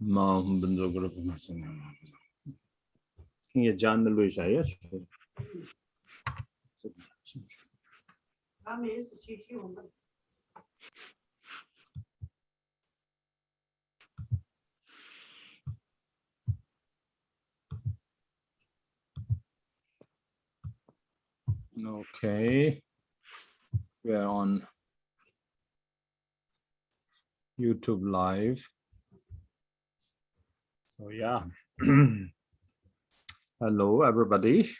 Ma benzo group masing. Ye jan the Louis yes. Okay. We are on YouTube live. So yeah. Hello everybody.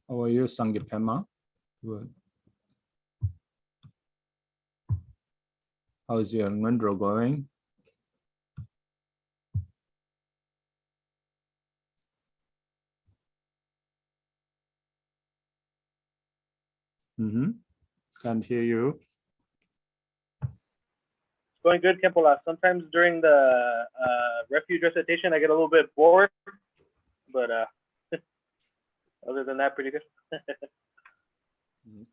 How are you, Sangipema? Good. How's your Ngandro going? Can't hear you. It's going good, Khenpo. Sometimes during the refuge recitation, I get a little bit bored, but other than that, pretty good.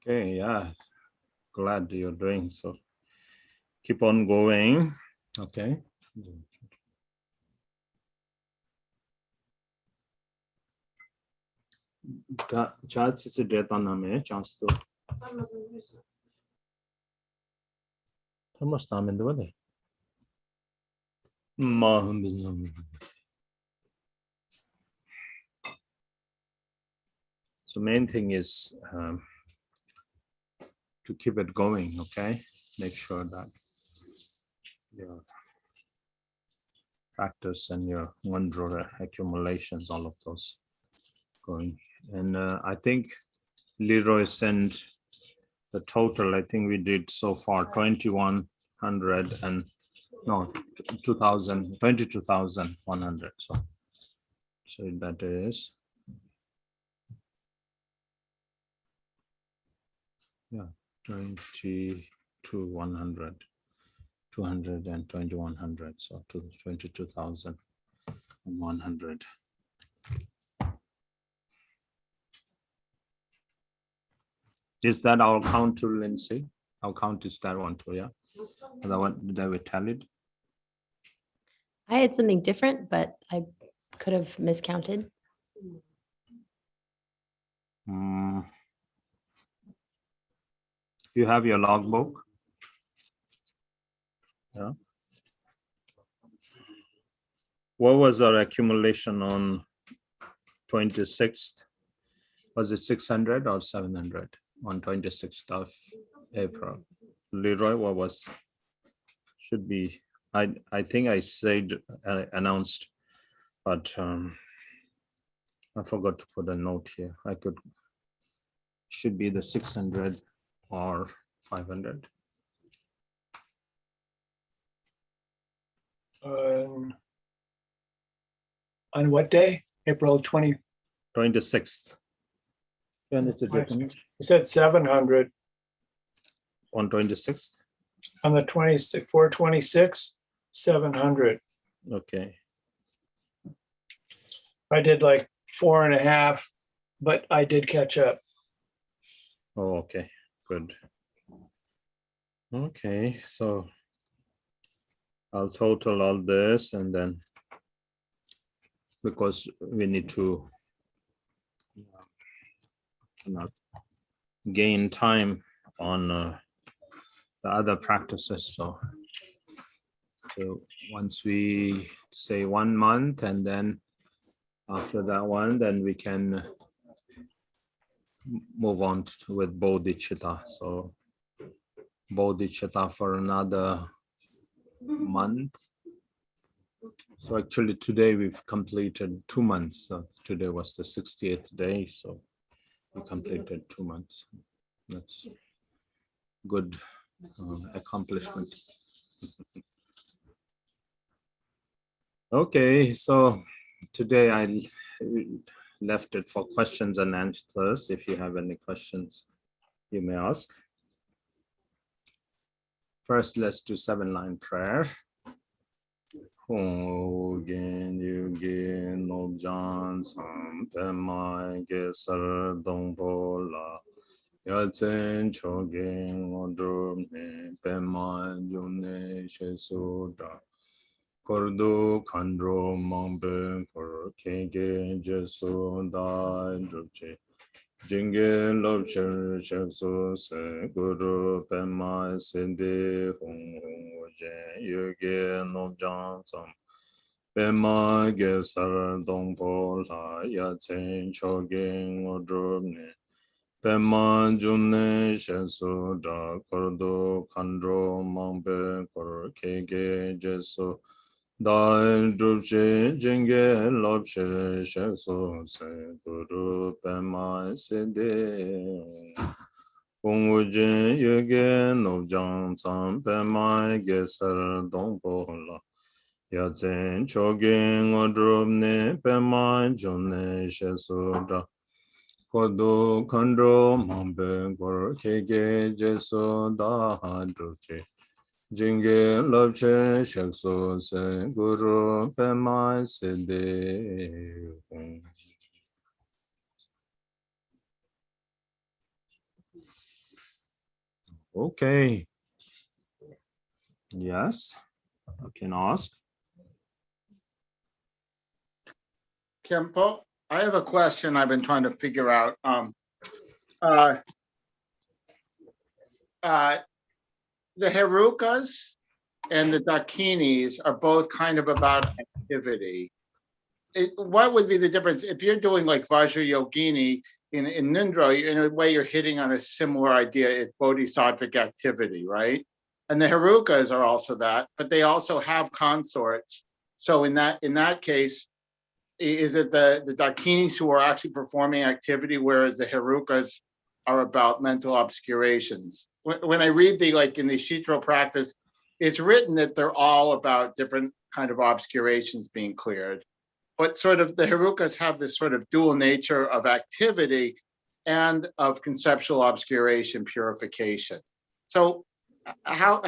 Okay, yeah. Glad you're doing so. Keep on going. Okay. Chats is a data name, chance to. How much time in the way? So main thing is to keep it going, okay? Make sure that your practice and your one-draw accumulations, all of those going. And I think Leroy sent the total, I think we did so far 2100 and no 2000 22,100. So that is yeah 22,100 200 and 2100, so to 22,100. Is that our count to Lindsay? Our count is that one too, yeah? That one, did I tell it? I had something different, but I could have miscounted. You have your logbook? Yeah. What was our accumulation on 26th? Was it 600 or 700 on 26th of April? Leroy, what was? Should be. I think I said announced, but I forgot to put a note here. I could. Should be the 600 or 500. On what day? April 26th. And it's a different. You said 700 on 26th. On the 426, 700. Okay. I did like 4.5, but I did catch up. Oh, okay, good. Okay, so I'll total all this and then because we need to gain time on the other practices. So once we say 1 month and then after that one, then we can move on with bodhicitta. So bodhicitta for another month. So actually today we've completed 2 months. So today was the 68th day. So we completed 2 months. That's good accomplishment. Okay, so today I left it for questions and answers. If you have any questions, you may ask. First, let's do 7-line prayer. Hogen yugi nobjan sam pemai gesar dongbo la Yatsen choking odrum ne pema june shesuda. Kordu kandro mambe kor kege jesu da drupche. Jinge lobcher shakso se guru pema sende hong hong waje yoge nobjang sam. Pema ge sar dongpo la yatsen choking odrum ne. Pema june shesu da kordo kandro mambe kor kege jesu da drupche jinge lobche shesu se guru pema sede Ongwuje yoge nobjang tsam pema gesar dongpo la Yatsen chogen odrobne pema june shesu da Kodo kandro mambe gor kege jeso da drupche Jinge lobche shakso se guru pema sede. Okay. Yes, I can ask. Khenpo, I have a question I've been trying to figure out. Uh, the Herukas and the Dakinis are both kind of about activity. What would be the difference if you're doing like Vajra Yogini in Nindra? In a way, you're hitting on a similar idea. It's bodhisattvic activity, right? And the Herukas are also that, but they also have consorts. So in that case, is it the Dakinis who are actually performing activity, whereas the Herukas are about mental obscurations? When I read in the Shitro practice, it's written that they're all about different kind of obscurations being cleared. But sort of the Herukas have this sort of dual nature of activity and of conceptual obscuration purification. So how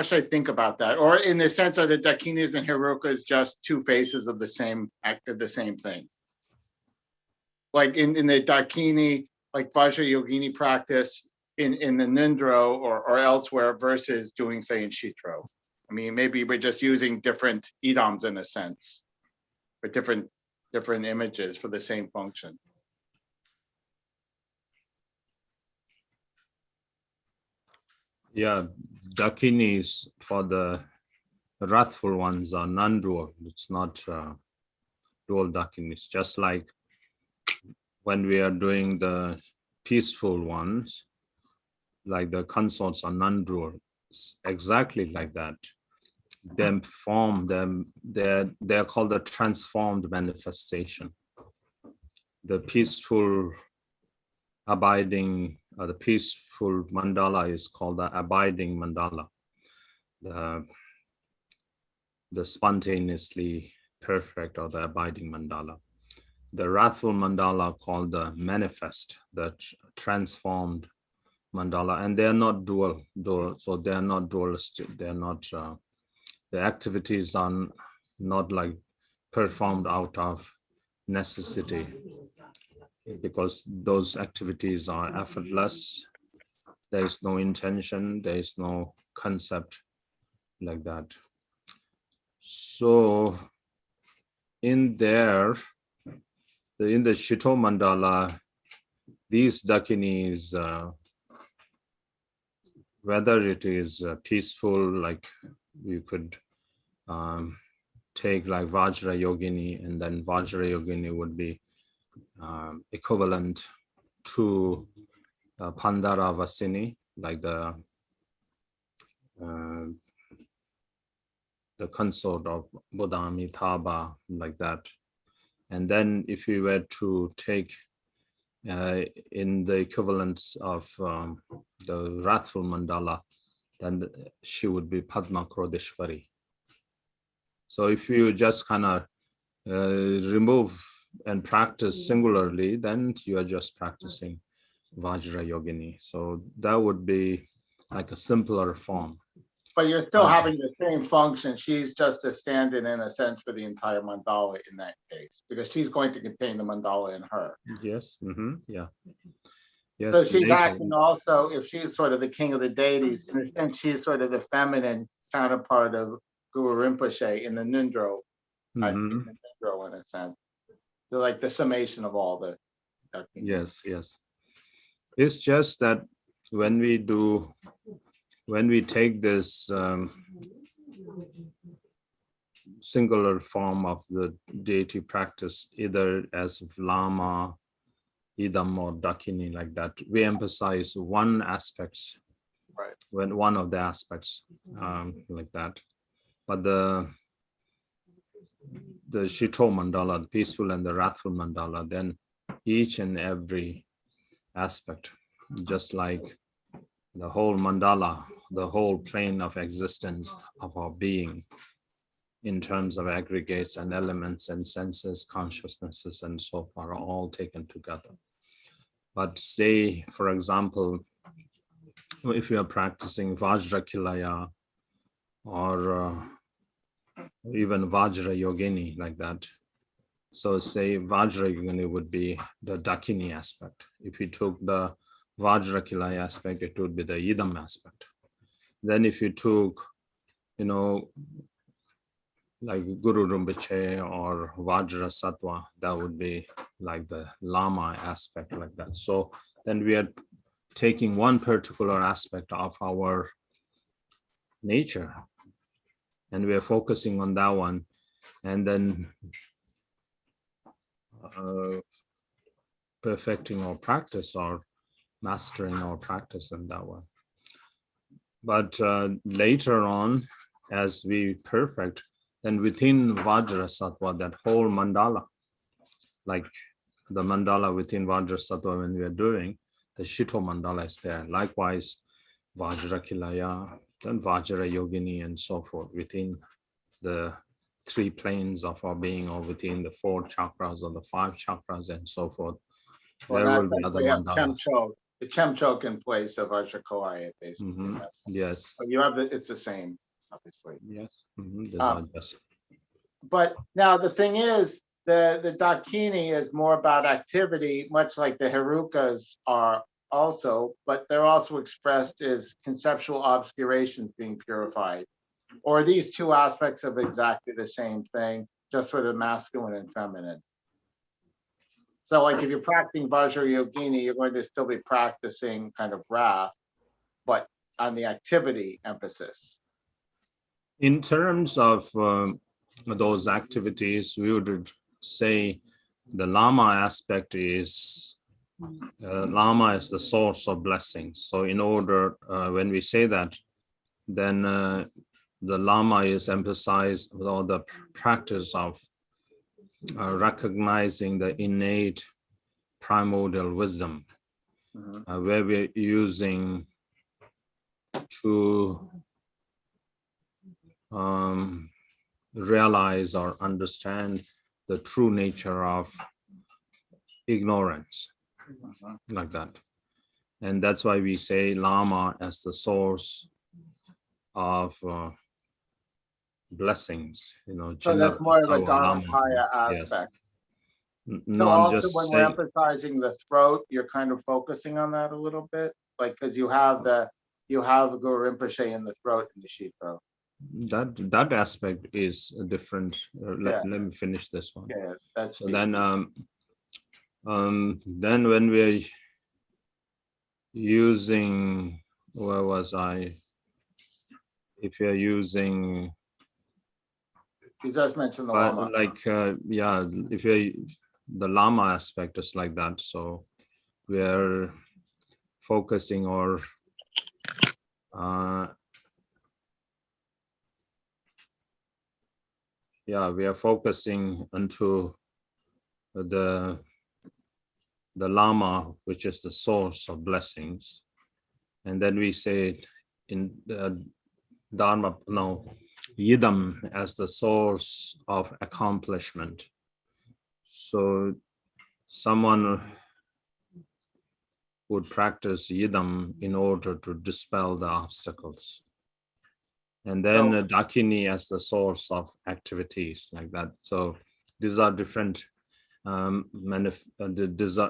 should I think about that? Or in the sense of the Dakinis and Herukas just two faces of the same act of the same thing? Like in the Dakini, like Vajra Yogini practice in the Nindro or elsewhere versus doing, say, in Shitro. I mean, maybe we're just using different idams in a sense, or different images for the same function. Yeah, Dakinis for the wrathful ones are non-dual. It's not dual Dakinis. Just like when we are doing the peaceful ones, like the consorts are non-dual. It's exactly like that. They're called the transformed manifestation. The peaceful abiding, the peaceful mandala is called the abiding mandala. The spontaneously perfect or the abiding mandala. The wrathful mandala called the manifest, the transformed mandala, and they're not dual, so they're not dualistic. They're not, the activities are not like performed out of necessity, because those activities are effortless. There is no intention, there is no concept like that. So in there, in the Shito mandala, these Dakinis, whether it is peaceful, like you could take like Vajra Yogini, and then Vajra Yogini would be equivalent to Pandara Vasini, like the consort of Buddha Amitabha, like that. And then if we were to take in the equivalence of the wrathful mandala, then she would be Padma Krodeshwari. So if you just kind of remove and practice singularly, then you are just practicing Vajra Yogini. So that would be like a simpler form. But you're still having the same function. She's just a stand-in a sense for the entire mandala in that case, because she's going to contain the mandala in her. Yes. Yeah. Yes. So she's later. acting also, if she's sort of the king of the deities, in a sense, she's sort of the feminine counterpart of Guru Rinpoche in the Nundro, Mhm. in a sense. So like the summation of all the. Yes, yes. It's just that when we take this singular form of the deity practice, either as Lama, Idam, or Dakini, like that, we emphasize one aspect, Right. when one of the aspects, like that. But the Shito mandala, the peaceful and the wrathful mandala, then each and every aspect, just like the whole mandala, the whole plane of existence of our being, in terms of aggregates and elements and senses, consciousnesses, and so far, are all taken together. But say, for example, if you are practicing Vajrakilaya or even Vajra Yogini, like that. So say Vajra Yogini would be the Dakini aspect. If you took the Vajrakilaya aspect, it would be the Idam aspect. Then if you took, like Guru Rinpoche or Vajra Sattva, that would be like the Lama aspect, like that. So then we are taking one particular aspect of our nature and we are focusing on that one, and then perfecting our practice or mastering our practice in that one. But later on, as we perfect, then within Vajra Sattva, that whole mandala, like the mandala within Vajra Sattva when we are doing, the Shito mandala is there. Likewise, Vajra Kilaya, then Vajra Yogini, and so forth within the 3 planes of our being, or within the 4 chakras or the 5 chakras and so forth. Well, There that's will be like other we have mandalas. the Chemchok in place of Vajrakalaya, basically. Mhm. Yes. But you have it's the same, obviously. Yes. These are just. But now the thing is, the Dakini is more about activity, much like the Herukas are also, but they're also expressed as conceptual obscurations being purified. Or are these two aspects of exactly the same thing, just sort of masculine and feminine? So like if you're practicing Vajra Yogini, you're going to still be practicing kind of wrath, but on the activity emphasis. In terms of those activities, we would say the Lama aspect is, Lama is the source of blessings. So in order, when we say that, then the Lama is emphasized with all the practice of recognizing the innate primordial wisdom, where we're using to realize or understand the true nature of ignorance, like that. And that's why we say Lama as the source of blessings, So that's more of a Lama. Dharmakaya Yes. aspect. So No, also just when we're emphasizing the throat, you're kind of focusing on that a little bit, like because you have Guru Rinpoche in the throat in the sheet throat. that aspect is different. Let me finish this one. Yeah, that's So then when we're using, where was I? If you're using, you just mentioned the but Lama. like if you're, the Lama aspect is like that. So we're focusing or we are focusing into the Lama, which is the source of blessings. And then we say in Dharma, Yidam as the source of accomplishment. So someone would practice Yidam in order to dispel the obstacles. And then Dakini as the source of activities, like that. So these are different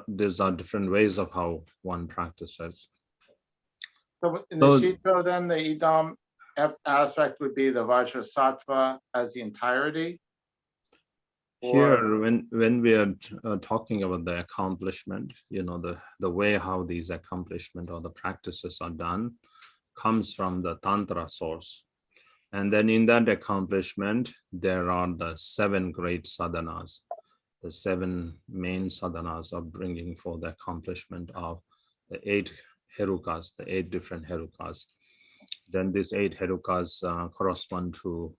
these are different ways of how one practices. So in the So- Shito, then the Idam aspect would be the Vajrasattva as the entirety? Here, when we are talking about the accomplishment, the way how these accomplishment or the practices are done comes from the Tantra source. And then in that accomplishment, there are the 7 great sadhanas, the 7 main sadhanas of bringing for the accomplishment of the 8 herukas, the 8 different herukas. Then these 8 herukas correspond to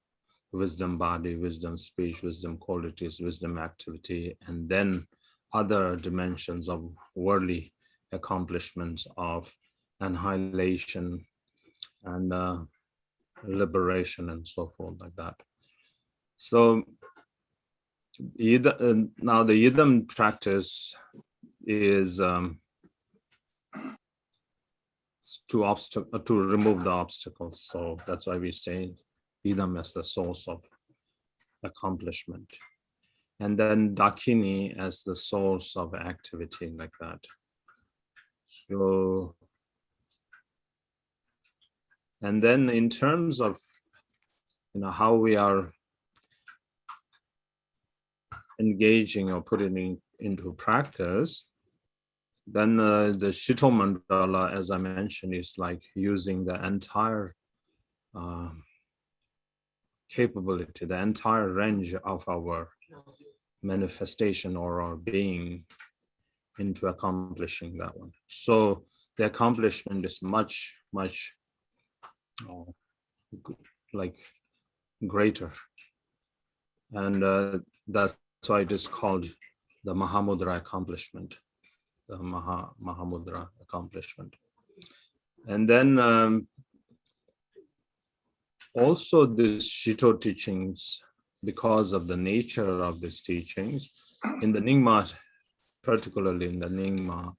wisdom body, wisdom speech, wisdom qualities, wisdom activity, and then other dimensions of worldly accomplishments of annihilation and liberation and so forth like that. So now the Yidam practice is to remove the obstacles. So that's why we say Idam as the source of accomplishment. And then Dakini as the source of activity like that. So, and then in terms of how we are engaging or putting into practice, then the Shito Mandala, as I mentioned, is like using the entire capability, the entire range of our manifestation or our being into accomplishing that one. So the accomplishment is much, much like greater. And that's why it is called the Mahamudra accomplishment, the Mahamudra accomplishment. And then also these Shito teachings, because of the nature of these teachings, in the Nyingma, particularly in the Nyingma,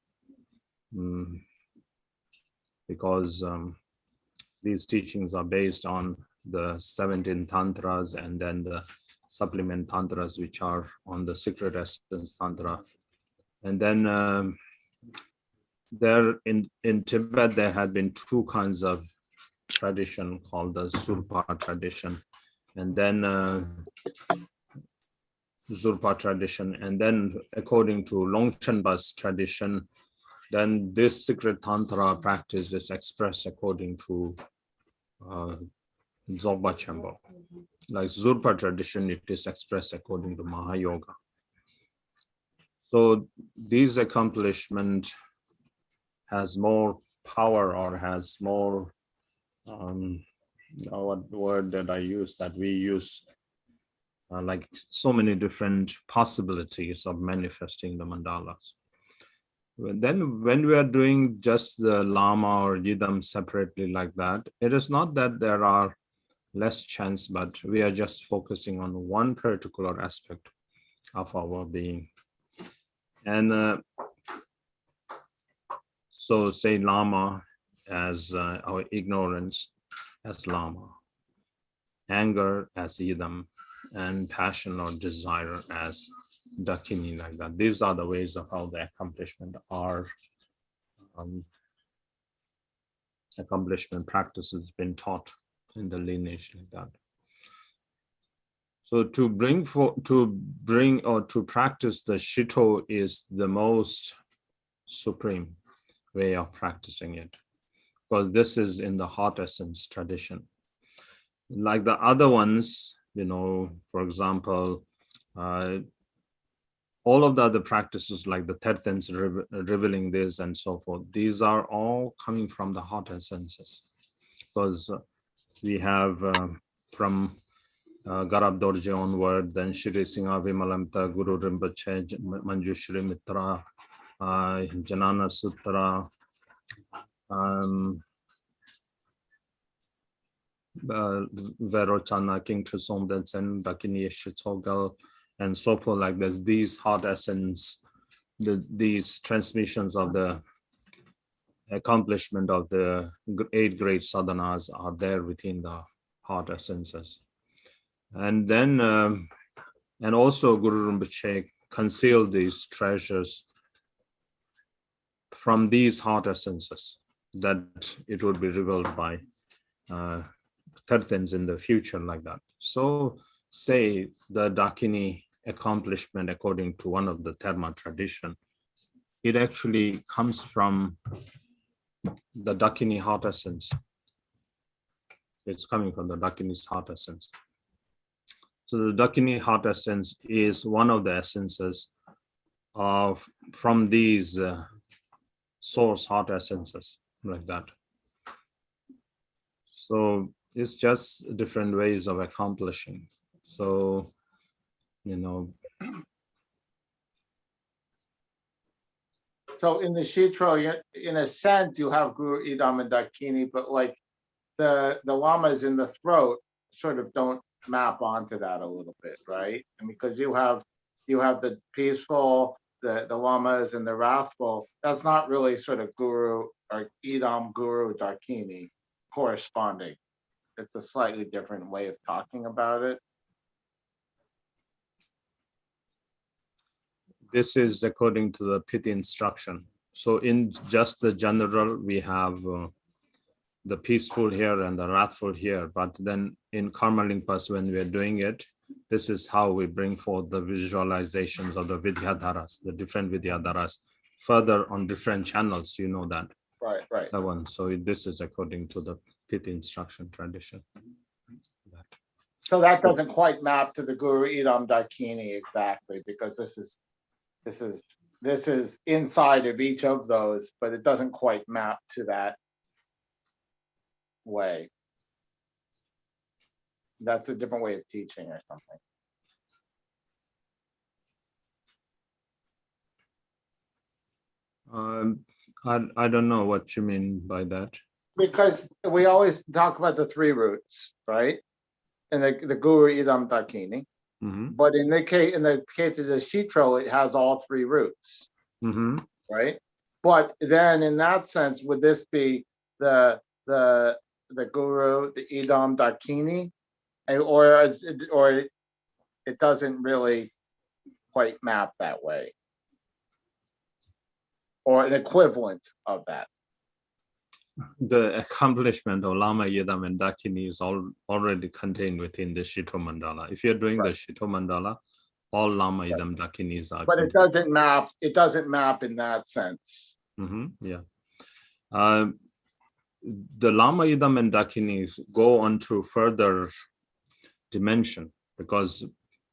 because these teachings are based on the 17 tantras and then the supplement tantras, which are on the secret essence tantra. And then there in Tibet, there had been 2 kinds of tradition called the Zurpa tradition, and then Zurpa tradition, and then according to Longchenpa's tradition, then this secret tantra practice is expressed according to Dzogpa Chenpo. Like Zurpa tradition, it is expressed according to Mahayoga. So these accomplishment has more power or has more, what word that I use, that we use, like so many different possibilities of manifesting the mandalas. Then when we are doing just the Lama or Yidam separately like that, it is not that there are less chance, but we are just focusing on one particular aspect of our being. And so say Lama as our ignorance as Lama, anger as Yidam, and passion or desire as Dakini like that. These are the ways of how the accomplishment are accomplishment practices been taught in the lineage like that. So to practice the Shito is the most supreme way of practicing it, because this is in the heart essence tradition. Like the other ones, for example, all of the other practices like the Tertens revealing this and so forth, these are all coming from the heart essences, because we have from Garab Dorje onward, then Shri Singha Vimalamta, Guru Rinpoche, Manjushri Mitra, Janana Sutra, Verochana, King Trisong Densen, Dakini Shitogal, and so forth like this. These heart essence, these transmissions of the accomplishment of the 8 great sadhanas are there within the heart essences. And then, and also Guru Rinpoche conceal these treasures from these heart essences, that it would be revealed by 13s in the future, like that. So say the Dakini accomplishment, according to one of the Dharma tradition, it actually comes from the Dakini heart essence. It's coming from the Dakini's heart essence. So the Dakini heart essence is one of the essences of from these source heart essences, like that. So it's just different ways of accomplishing. So, you know. So in the Shitro, in a sense, you have Guru Idam and Dakini, but like the lamas in the throat sort of don't map onto that a little bit, right? And because you have the peaceful, the lamas and the wrathful, that's not really sort of Guru or Idam Guru Dakini corresponding. It's a slightly different way of talking about it. This is according to the Piti instruction. So in just the general, we have the peaceful here and the wrathful here. But then in Karma Limpas, when we are doing it, this is how we bring forth the visualizations of the Vidyadharas, the different Vidyadharas, further on different channels, you know that. Right. That one. So this is according to the Piti instruction tradition. So that doesn't quite map to the Guru Idam Dakini exactly, because this is inside of each of those, but it doesn't quite map to that way. That's a different way of teaching or something. I don't know what you mean by that. Because we always talk about the three roots, right? And the Guru Idam Dakini. Mm-hmm. But in the case of the Shitro, it has all three roots, Mm-hmm. right? But then in that sense, would this be the Guru, the Idam Dakini? Or it doesn't really quite map that way, or an equivalent of that. The accomplishment of Lama, Yidam, and Dakini is already contained within the Shito Mandala. If you're doing the Shito Mandala, all Lama, Yidam, Dakinis are. But contained. it doesn't map in that sense. Mm-hmm. Yeah. The Lama, Yidam, and Dakinis go on to further dimension, because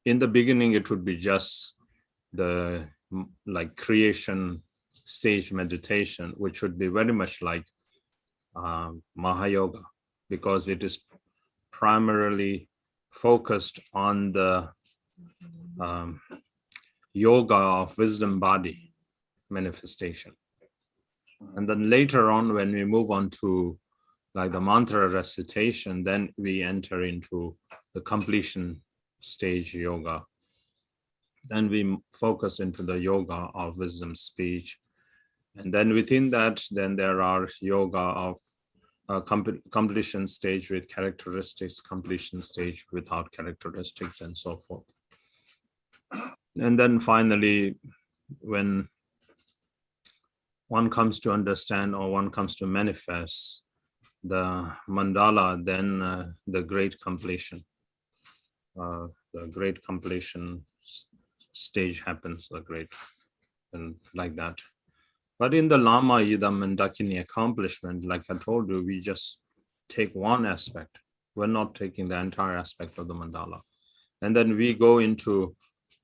in the beginning it would be just the like creation stage meditation, which would be very much like Mahayoga, because it is primarily focused on the yoga of wisdom body manifestation. And then later on, when we move on to like the mantra recitation, then we enter into the completion stage yoga. Then we focus into the yoga of wisdom speech. And then within that, then there are yoga of completion stage with characteristics, completion stage without characteristics, and so forth. And then finally, when one comes to understand or one comes to manifest the mandala, then the great completion stage happens, and like that. But in the Lama, Yidam, and Dakini accomplishment, like I told you, we just take one aspect. We're not taking the entire aspect of the mandala. And then we go into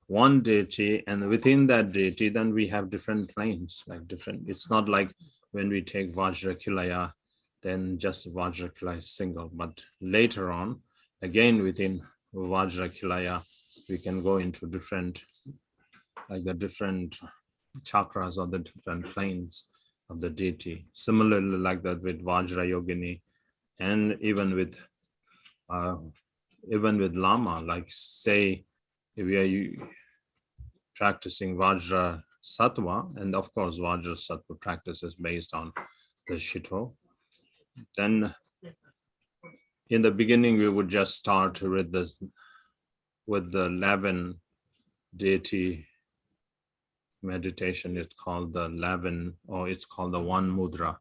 one deity, and within that deity, then we have different planes, like different. It's not like when we take Vajrakilaya, then just Vajrakilaya is single. But later on, again, within Vajrakilaya, we can go into different, like the different chakras or the different planes of the deity. Similarly, like that with Vajra Yogini, and even with Lama, like say if we are practicing Vajra Sattva, and of course Vajra Sattva practice is based on the Shito, then in the beginning we would just start with the 11 deity meditation is called the 11, or it's called the one mudra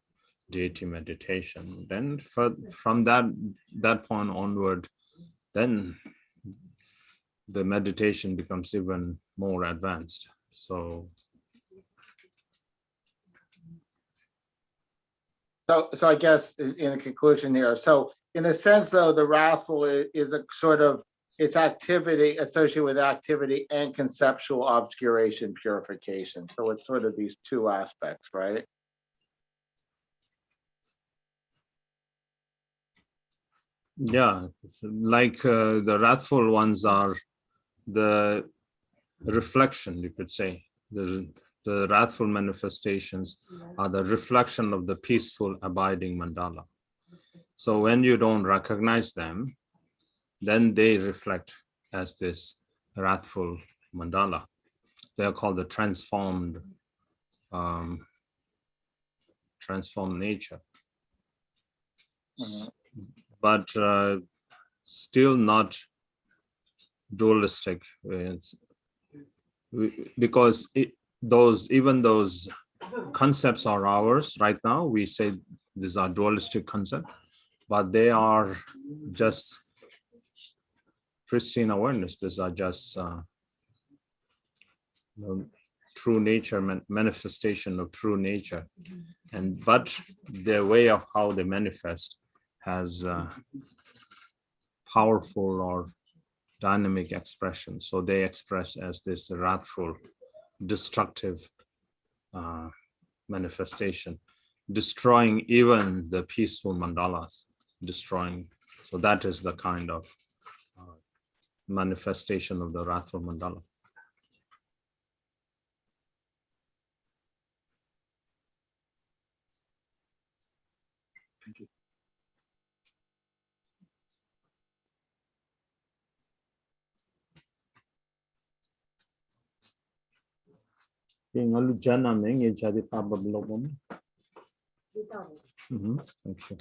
deity meditation. Then from that point onward, then the meditation becomes even more advanced. So I guess in conclusion here, so in a sense though, the wrathful is a sort of, it's activity associated with activity and conceptual obscuration purification. So it's sort of these two aspects, right? yeah, like the wrathful ones are the reflection, you could say. The wrathful manifestations are the reflection of the peaceful abiding mandala. So when you don't recognize them, then they reflect as this wrathful mandala. They are called the transformed nature. Mhm. But still not dualistic. Because even those concepts are ours right now. We say these are dualistic concepts, but they are just pristine awareness. These are just true nature, manifestation of true nature. But their way of how they manifest has powerful or dynamic expression. So they express as this wrathful, destructive manifestation, destroying even the peaceful mandalas, destroying. So that is the kind of manifestation of the wrathful mandala. Being a jana ming is jadi pabablogon. Thank you.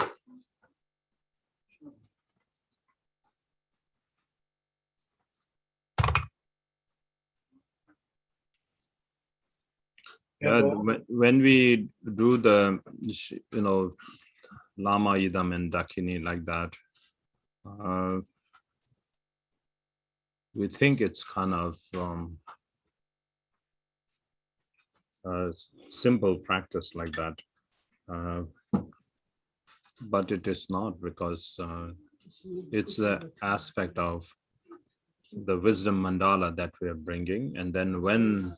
Yeah, when we do the, Lama, Idam, and Dakini like that, we think it's kind of a simple practice like that. But it is not, because it's the aspect of the wisdom mandala that we are bringing. And then when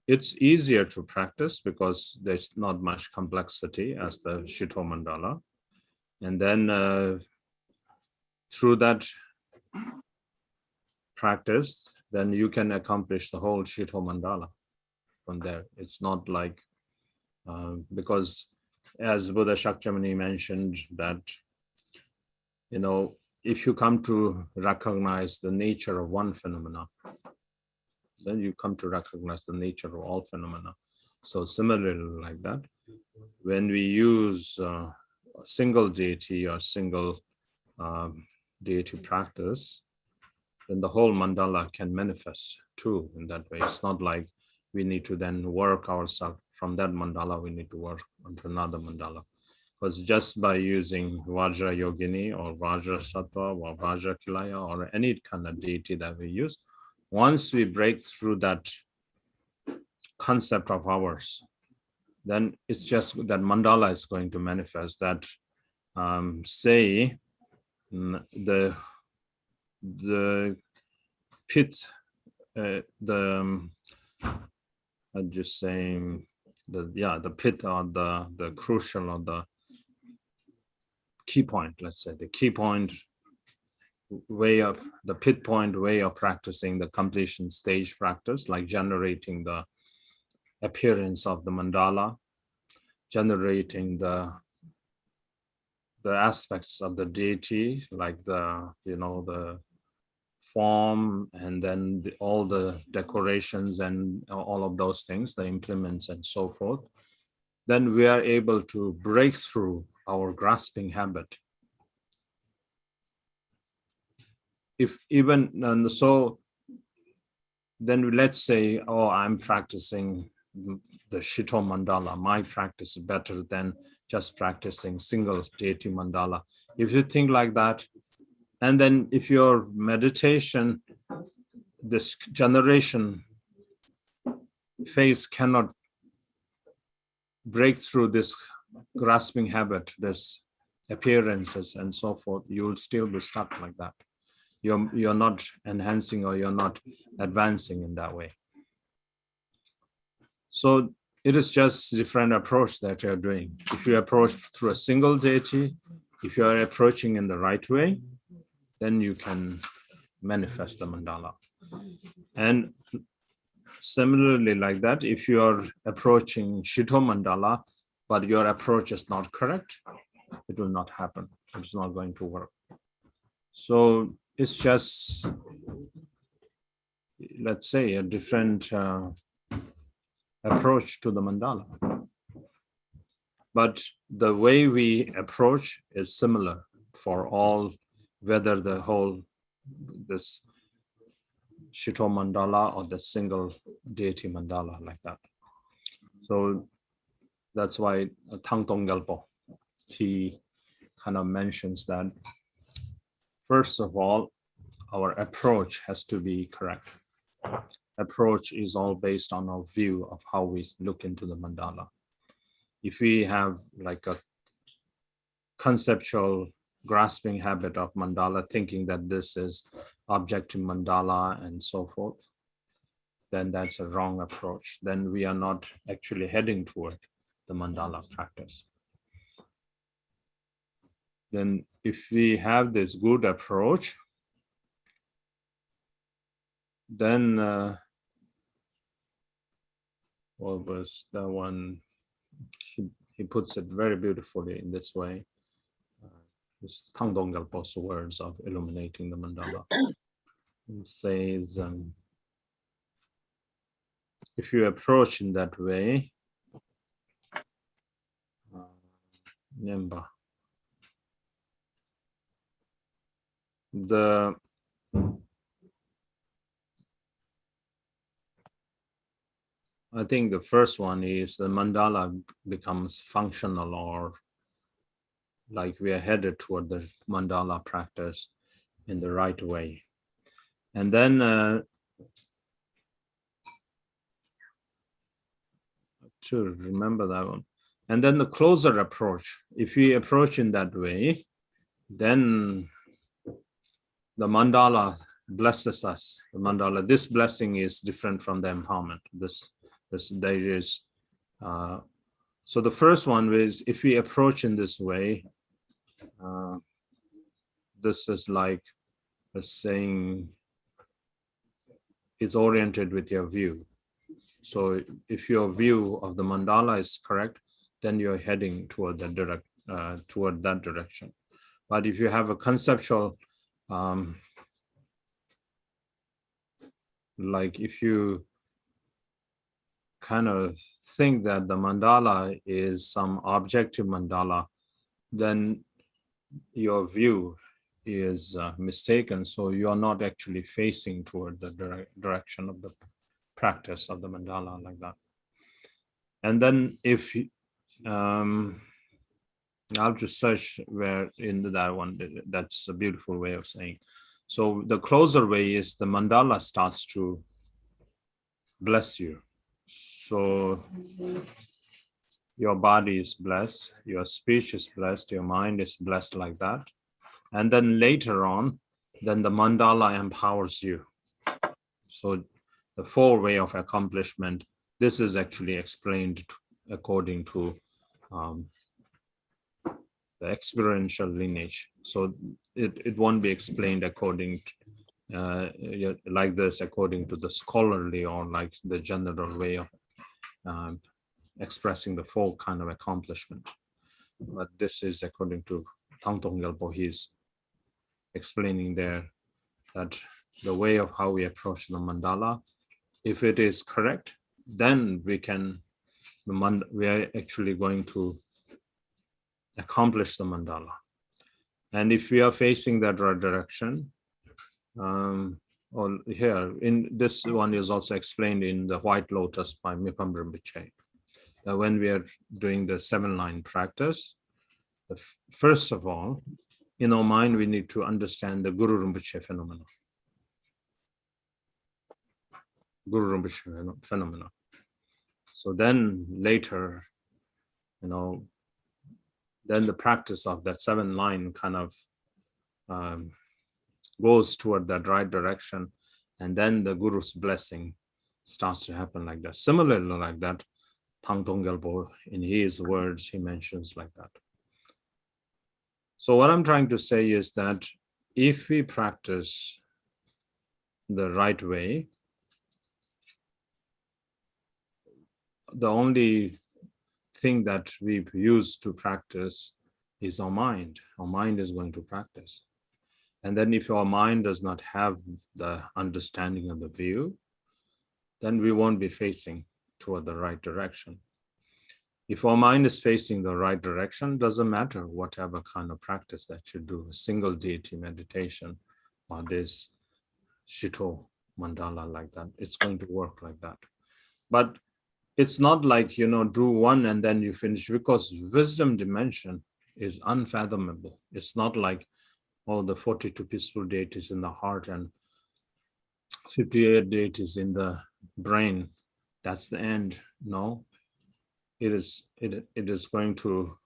it's easier to practice because there's not much complexity as the Shito mandala. And then through that practice, then you can accomplish the whole Shito mandala from there. It's not like, because as Buddha Shakyamuni mentioned that, if you come to recognize the nature of one phenomena, then you come to recognize the nature of all phenomena. So similarly like that, when we use a single deity or single deity practice, then the whole mandala can manifest too in that way. It's not like we need to then work ourselves from that mandala, we need to work onto another mandala. Because just by using Vajra Yogini or Vajra Sattva or Vajra Kilaya or any kind of deity that we use, once we break through that concept of ours, then it's just that mandala is going to manifest. That say the pit, I'm just saying the pit or the crucial or the key point, let's say the key point way of the pit point way of practicing the completion stage practice, like generating the appearance of the mandala, generating the aspects of the deity, like the form, and then all the decorations and all of those things, the implements and so forth, then we are able to break through our grasping habit. If even, and so then let's say, oh, I'm practicing the Shito mandala. My practice is better than just practicing single deity mandala. If you think like that, and then if your meditation, this generation phase cannot break through this grasping habit, this appearances and so forth, you will still be stuck like that. You're not enhancing or you're not advancing in that way. So it is just different approach that you're doing. If you approach through a single deity, if you are approaching in the right way, then you can manifest the mandala. And similarly like that, if you are approaching Shito mandala, but your approach is not correct, it will not happen. It's not going to work. So it's just, let's say, a different approach to the mandala. But the way we approach is similar for all, whether the whole, this Shito mandala or the single deity mandala like that. So that's why Tangtong Gelpo, he kind of mentions that, first of all, our approach has to be correct. Approach is all based on our view of how we look into the mandala. If we have like a conceptual grasping habit of mandala, thinking that this is objective mandala and so forth, then that's a wrong approach. Then we are not actually heading toward the mandala practice. Then if we have this good approach, then what was the one? He puts it very beautifully in this way. This Tangdong Gelpo's words of illuminating the mandala. It says, if you approach in that way, Nyemba, I think the first one is the mandala becomes functional, or like we are headed toward the mandala practice in the right way. And then to remember that one. And then the closer approach, if we approach in that way, then the mandala blesses us. The mandala, this blessing is different from the empowerment. There is, so the first one is, if we approach in this way, this is like a saying, is oriented with your view. So if your view of the mandala is correct, then you're heading toward that direction. But if you have a conceptual, like if you kind of think that the mandala is some objective mandala, then your view is mistaken. So you are not actually facing toward the direction of the practice of the mandala like that. And then if I'll just search where in that one, that's a beautiful way of saying. So the closer way is the mandala starts to bless you. So your body is blessed, your speech is blessed, your mind is blessed like that. And then later on, then the mandala empowers you. So the four way of accomplishment, this is actually explained according to the experiential lineage. So it won't be explained according to, like this, according to the scholarly or like the general way of expressing the full kind of accomplishment. But this is according to Tangtong Gelpo. He's explaining there that the way of how we approach the mandala, if it is correct, then we are actually going to accomplish the mandala. And if we are facing that right direction, or here in this one is also explained in the White Lotus by Mipam Rinpoche. That when we are doing the 7-line practice, first of all, in our mind, we need to understand the Guru Rinpoche phenomena. Guru Rinpoche phenomena. So then later, then the practice of that 7-line kind of goes toward that right direction, and then the Guru's blessing starts to happen like that. Similarly, like that, Thang Tong Gelpo, in his words, he mentions like that. So what I'm trying to say is that if we practice the right way, the only thing that we use to practice is our mind. Our mind is going to practice. And then if our mind does not have the understanding of the view, then we won't be facing toward the right direction. If our mind is facing the right direction, doesn't matter whatever kind of practice that you do, a single deity meditation or this Shito mandala like that, it's going to work like that. But it's not like, do one and then you finish, because wisdom dimension is unfathomable. It's not like, the 42 peaceful deities in the heart and 58 deities in the brain. That's the end. No, it is going to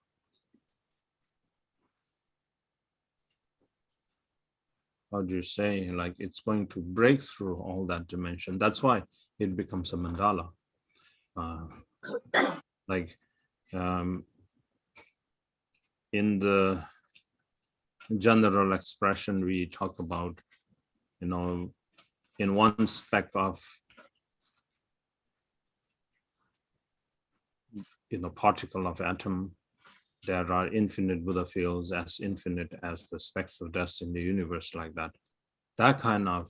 how do you say, like it's going to break through all that dimension. That's why it becomes a mandala. In the general expression, we talk about, in one speck of, particle of atom, there are infinite Buddha fields as infinite as the specks of dust in the universe, like that. That kind of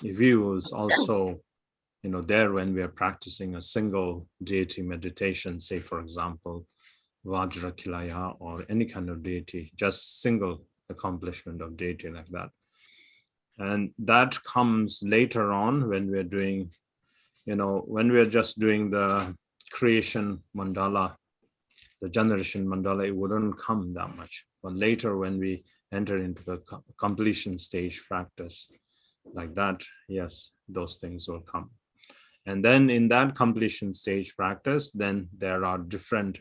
view is also, there when we are practicing a single deity meditation, say, for example, Vajra Kilaya or any kind of deity, just single accomplishment of deity like that. And that comes later on when we're doing, when we're just doing the creation mandala, the generation mandala, it wouldn't come that much. But later when we enter into the completion stage practice like that, yes, those things will come. And then in that completion stage practice, then there are different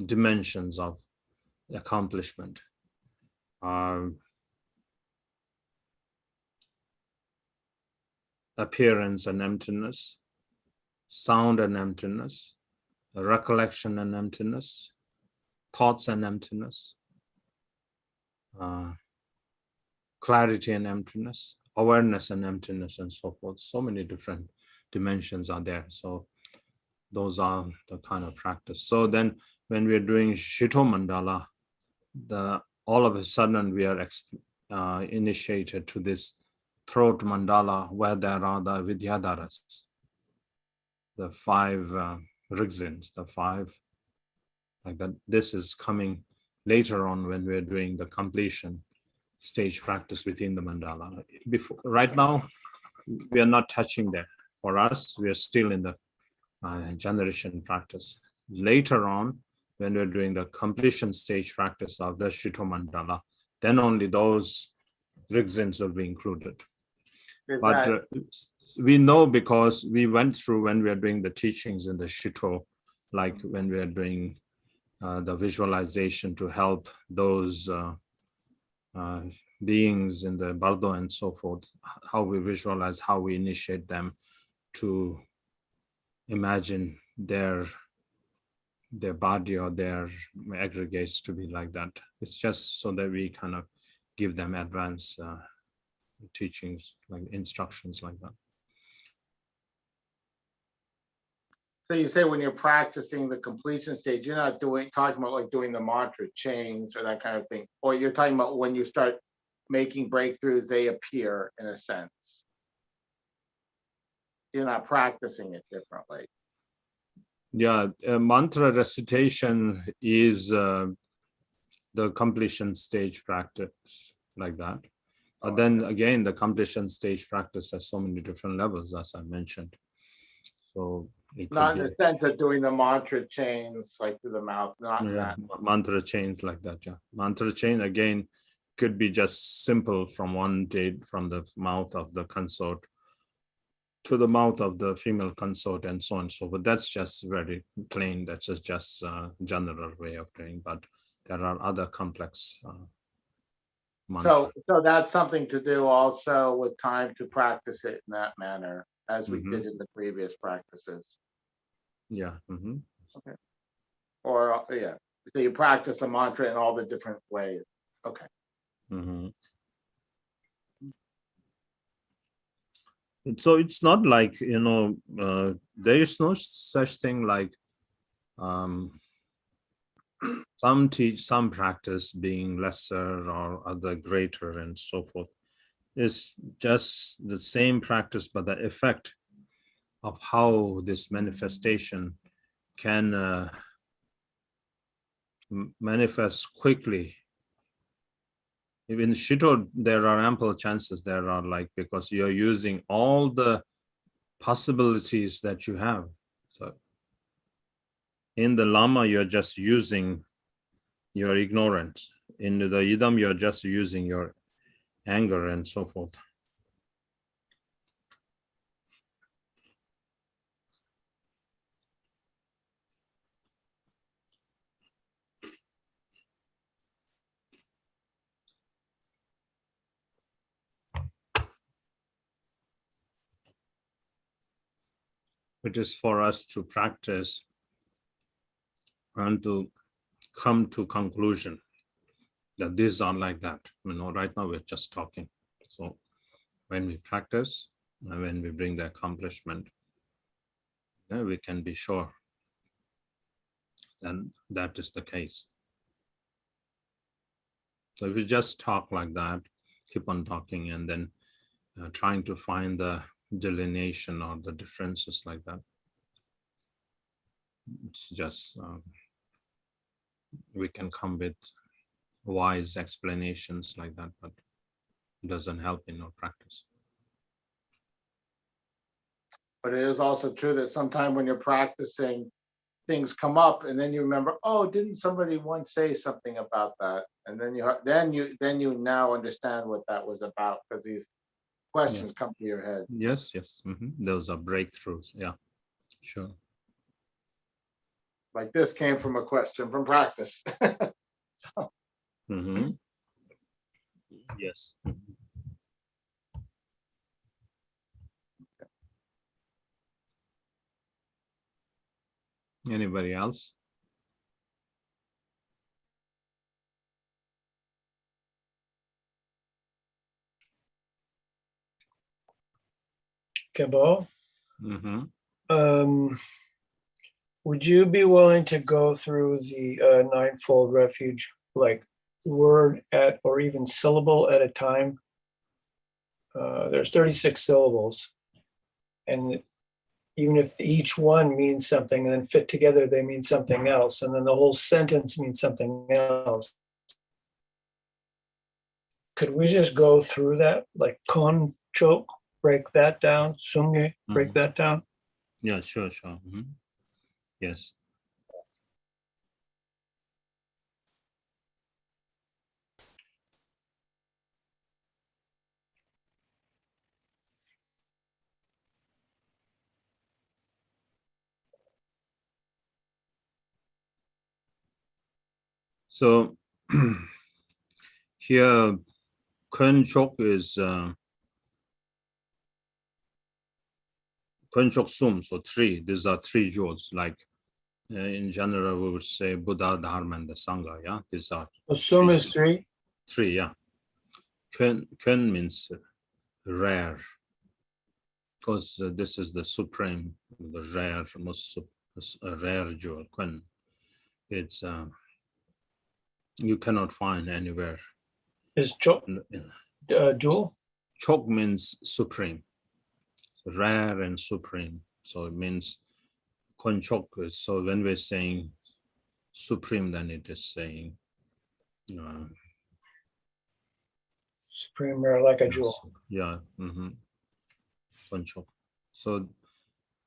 dimensions of accomplishment. Appearance and emptiness, sound and emptiness, recollection and emptiness, thoughts and emptiness, clarity and emptiness, awareness and emptiness, and so forth. So many different dimensions are there. So those are the kind of practice. So then when we're doing Shito Mandala, all of a sudden we are initiated to this throat mandala where there are the Vidyadharas, the 5 Rigzins, the 5, like that. This is coming later on when we're doing the completion stage practice within the mandala. Right now, we are not touching there. For us, we are still in the generation practice. Later on, when we're doing the completion stage practice of the Shito Mandala, then only those Rigzins will be included. But we know because we went through when we are doing the teachings in the Shito, like when we are doing the visualization to help those beings in the Bardo and so forth, how we visualize, how we initiate them to imagine their body or their aggregates to be like that. It's just so that we kind of give them advanced teachings, like instructions like that. So you say when you're practicing the completion stage, you're not talking about like doing the mantra chains or that kind of thing, or you're talking about when you start making breakthroughs, they appear in a sense. You're not practicing it differently. Yeah, mantra recitation is the completion stage practice like that. But then again, the completion stage practice has so many different levels, as I mentioned. So it could Not be in the sense of doing the mantra chains like through the mouth, not in yeah, that. mantra chains like that. Yeah, mantra chain again could be just simple from one date from the mouth of the consort to the mouth of the female consort and so on and so forth. That's just very plain. That's just a general way of doing. But there are other complex mantras. So that's something to do also with time to practice it in that manner, as we did in the previous practices. Yeah. Or, yeah, so you practice the mantra in all the different ways. Okay. So it's not like, there is no such thing like some teach, some practice being lesser or other greater and so forth. It's just the same practice, but the effect of how this manifestation can manifest quickly. Even Shito, there are ample chances there are like, because you're using all the possibilities that you have. So in the Lama, you're just using your ignorance. In the Idam, you're just using your anger and so forth. It is for us to practice and to come to conclusion that these are like that. Right now we're just talking. So when we practice and when we bring the accomplishment, then we can be sure that that is the case. So if we just talk like that, keep on talking and then trying to find the delineation or the differences like that, it's just we can come with wise explanations like that, but it doesn't help in our practice. But it is also true that sometimes when you're practicing, things come up and then you remember, oh, didn't somebody once say something about that? And then you now understand what that was about, because these questions come to your head. Yes. Those are breakthroughs. Yeah, sure. Like this came from a question from practice. So, Yes. Anybody else? Khenpo, Mm-hmm. would you be willing to go through the Ninefold Refuge, like word at or even syllable at a time? There's 36 syllables, and even if each one means something and then fit together, they mean something else, and then the whole sentence means something else. Could we just go through that, like kon chok, break that down, sungye, break that down? Yeah, sure. Yes. So here, Kun Chok is Kun Chok Sum, so three. These are three jewels. Like in general, we would say Buddha, Dharma, and the Sangha. Yeah, these are Sum is three. three. Yeah. Kun means rare, because this is the supreme, the rare, most rare jewel. Kun. It's you cannot find anywhere. Is chok dual? Chok means supreme, rare and supreme. So it means Konchok. So when we're saying supreme, then it is saying Supreme rare, like a jewel. Yeah. Kunchok. So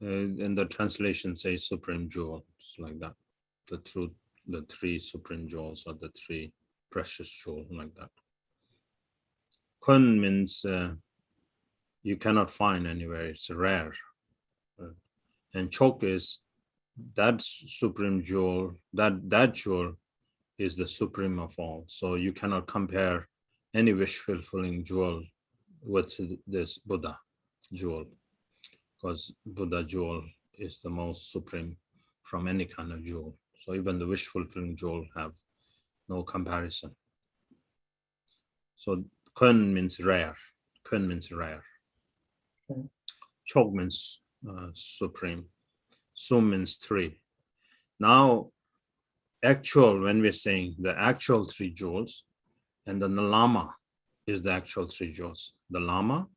in the translation say supreme jewel, it's like that. The truth, the three supreme jewels or the three precious jewels, like that. Kun means you cannot find anywhere, it's rare. And chok is that supreme jewel, that jewel is the supreme of all. So you cannot compare any wish fulfilling jewel with this Buddha jewel, because Buddha jewel is the most supreme from any kind of jewel. So even the wish fulfilling jewel have no comparison. So kun means rare. Kun means rare. Okay. Chok means supreme. Sum means three. Now, actual, when we're saying the actual three jewels, and then the Lama is the actual three jewels. The Lama,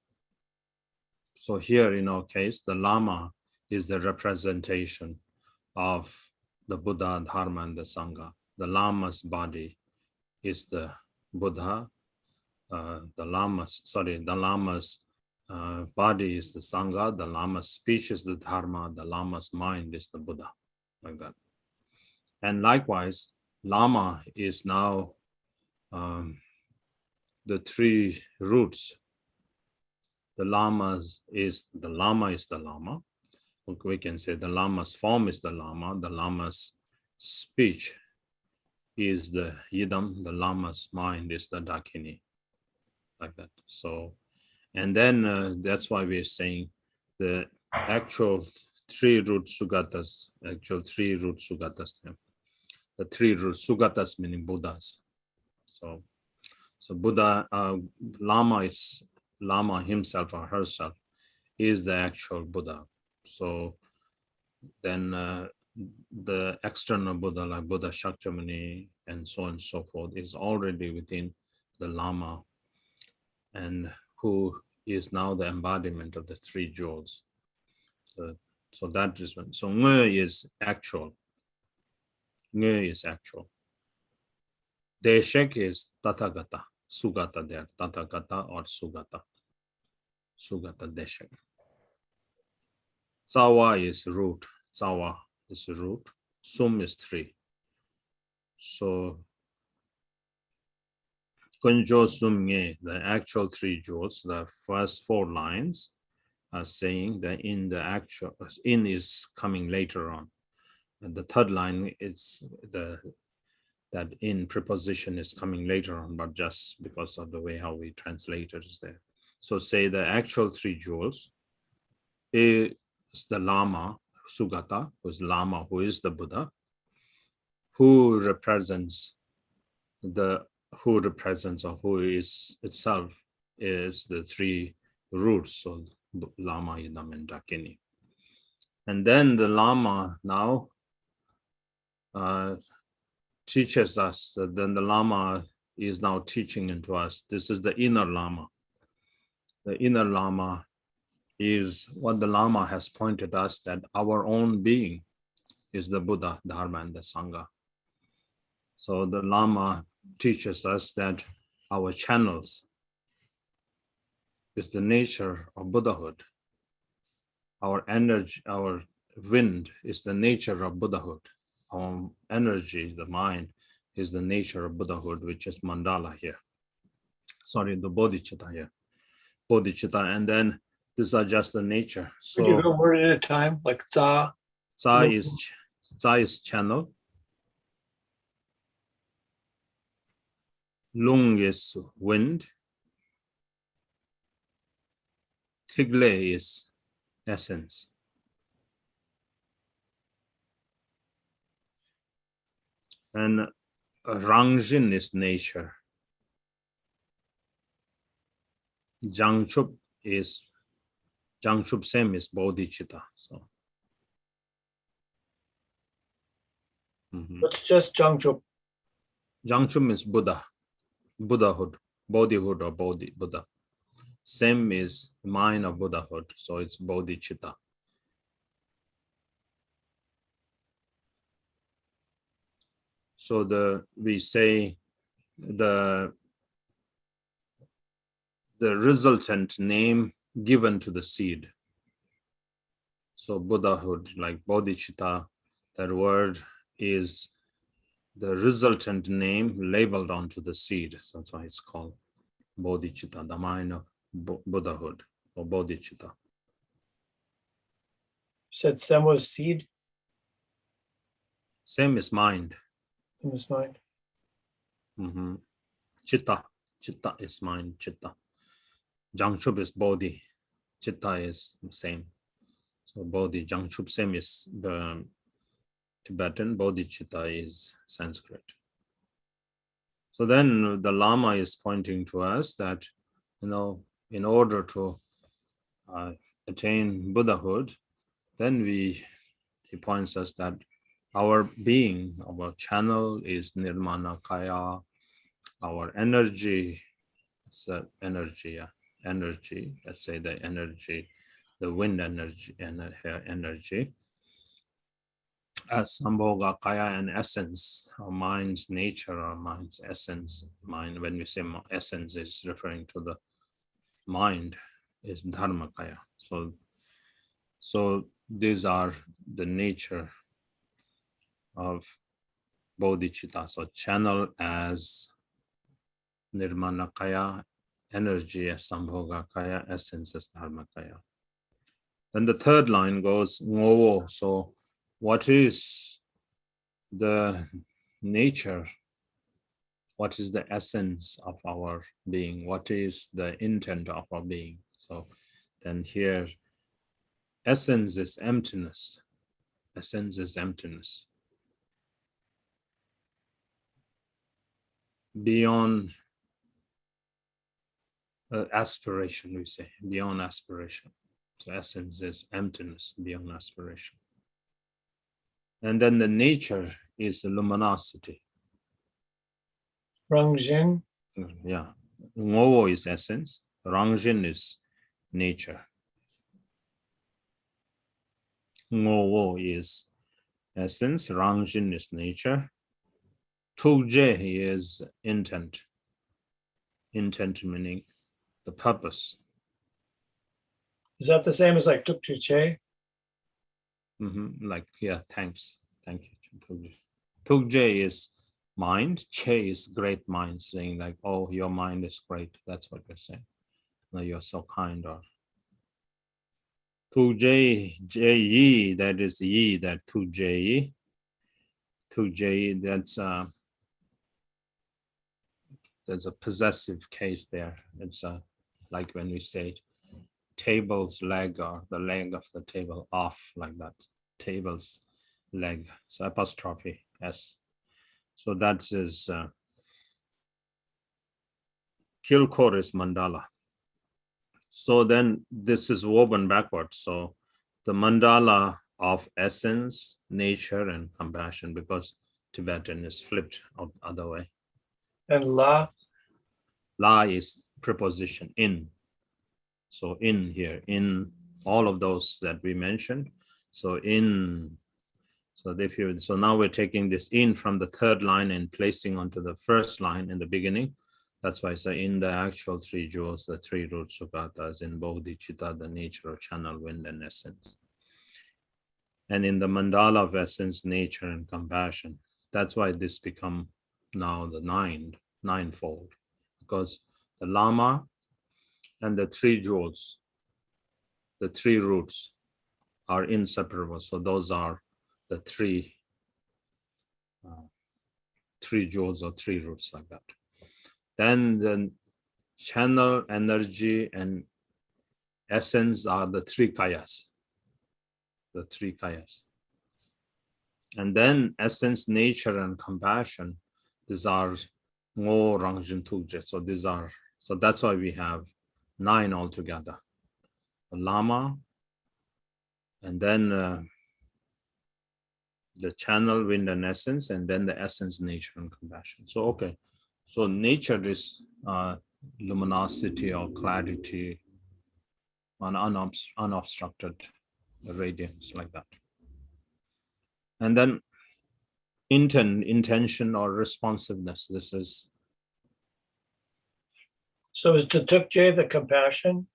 so here in our case, the Lama is the representation of the Buddha, Dharma, and the Sangha. The Lama's body is the Buddha. The Lama's body is the Sangha. The Lama's speech is the Dharma. The Lama's mind is the Buddha, like that. And likewise, Lama is now the three roots. The Lama is the Lama. We can say the Lama's form is the Lama. The Lama's speech is the Yidam. The Lama's mind is the Dakini, like that. So, and then that's why we're saying the actual three root Sugatas, The three root Sugatas meaning Buddhas. So Buddha, Lama himself or herself is the actual Buddha. So then the external Buddha like Buddha Shakyamuni and so on and so forth is already within the Lama, and who is now the embodiment of the three jewels. So that is one. So Nge is actual. Nge is actual. Deshek is Tathagata. Sugata there. Tathagata or Sugata. Sugata Deshek. Tsawa is root. Tsawa is root. Sum is three. So Kunjo Sum Nge, the actual three jewels, the first four lines are saying that in the actual, in is coming later on. And the third line is that in preposition is coming later on, but just because of the way how we translate it is there. So say the actual three jewels is the Lama, Sugata, who is Lama, who is the Buddha, who represents or who is itself is the three roots of Lama, Yidam, and Dakini. And then the Lama now teaches us that then the Lama is now teaching into us. This is the inner Lama. The inner Lama is what the Lama has pointed us, that our own being is the Buddha, Dharma, and the Sangha. So the Lama teaches us that our channels is the nature of Buddhahood. Our energy, our wind is the nature of Buddhahood. Our energy, the mind, is the nature of Buddhahood, which is mandala here. Sorry, the bodhicitta here. Bodhicitta, and then these are just the nature. Could you So go word at a time, like Tsa? Tsa is channel. Lung is wind. Tigle is essence. And Rangjin is nature. Jangchup same is bodhicitta. So It's just Jangchup. Jangchup means Buddha, Buddhahood, Bodhihood or Buddha. Same is mind of Buddhahood, so it's bodhicitta. So we say the the resultant name given to the seed. So Buddhahood, like bodhicitta, that word is the resultant name labeled onto the seed. So that's why it's called bodhicitta, the mind of Buddhahood or bodhicitta. Said Sem was seed Same is mind. in his mind. Mhm. Chitta is mind, chitta. Jangchup is bodhi, chitta is same. So bodhi, Jangchup, same is the Tibetan, bodhicitta is Sanskrit. So then the Lama is pointing to us that, in order to attain Buddhahood, then he points us that our being, our channel is Nirmana Kaya, our energy, energy, let's say the energy, the wind energy, energy, as Sambhoga Kaya and essence, our mind's nature, our mind's essence. Mind, when we say essence, is referring to the mind, is Dharmakaya. So these are the nature of bodhicitta. So channel as Nirmanakaya, energy as Sambhogakaya, essence as Dharmakaya. Then the third line goes Ngowo. So what is the nature? What is the essence of our being? What is the intent of our being? So then here, essence is emptiness. Essence is emptiness. Beyond aspiration, we say, beyond aspiration. So essence is emptiness, beyond aspiration. And then the nature is luminosity. Rangjin, Yeah. Ngowo is essence. Rangjin is nature. Ngowo is essence. Rangjin is nature. Tugje is intent. Intent meaning the purpose. is that the same as like Tukchuche? Like, yeah, thanks. Thank you. Tugje. Tugje is mind. Che is great mind, saying like, oh, your mind is great. That's what you're saying. No, you're so kind. Or Tugje, Yi, that is Yi, that Tugje Yi. Tugje, there's a possessive case there. It's like when we say table's leg, or the leg of the table off, like that. Table's leg. So apostrophe S. So that is Kilkor is mandala. So then this is woven backwards. So the mandala of essence, nature, and compassion, because Tibetan is flipped out other way. And La, La is preposition in. So in here, in all of those that we mentioned. So in, so now we're taking this in from the third line and placing onto the first line in the beginning. That's why I say in the actual three jewels, the three root sugatas, in bodhicitta, the nature of channel, wind, and essence. And in the mandala of essence, nature, and compassion. That's why this become now the ninefold, because the Lama and the three jewels, the three roots, are inseparable. So those are the three jewels or three roots, like that. Then the channel, energy, and essence are the three kayas. The three kayas. And then essence, nature, and compassion, these are Ngo, Rangjin, Tugje. So these are, so that's why we have 9 altogether. The Lama, and then the channel, wind, and essence, and then the essence, nature, and compassion. So, okay. So nature is luminosity or clarity, an unobstructed radiance, like that. And then intention or responsiveness. This is So is the Tukje the compassion?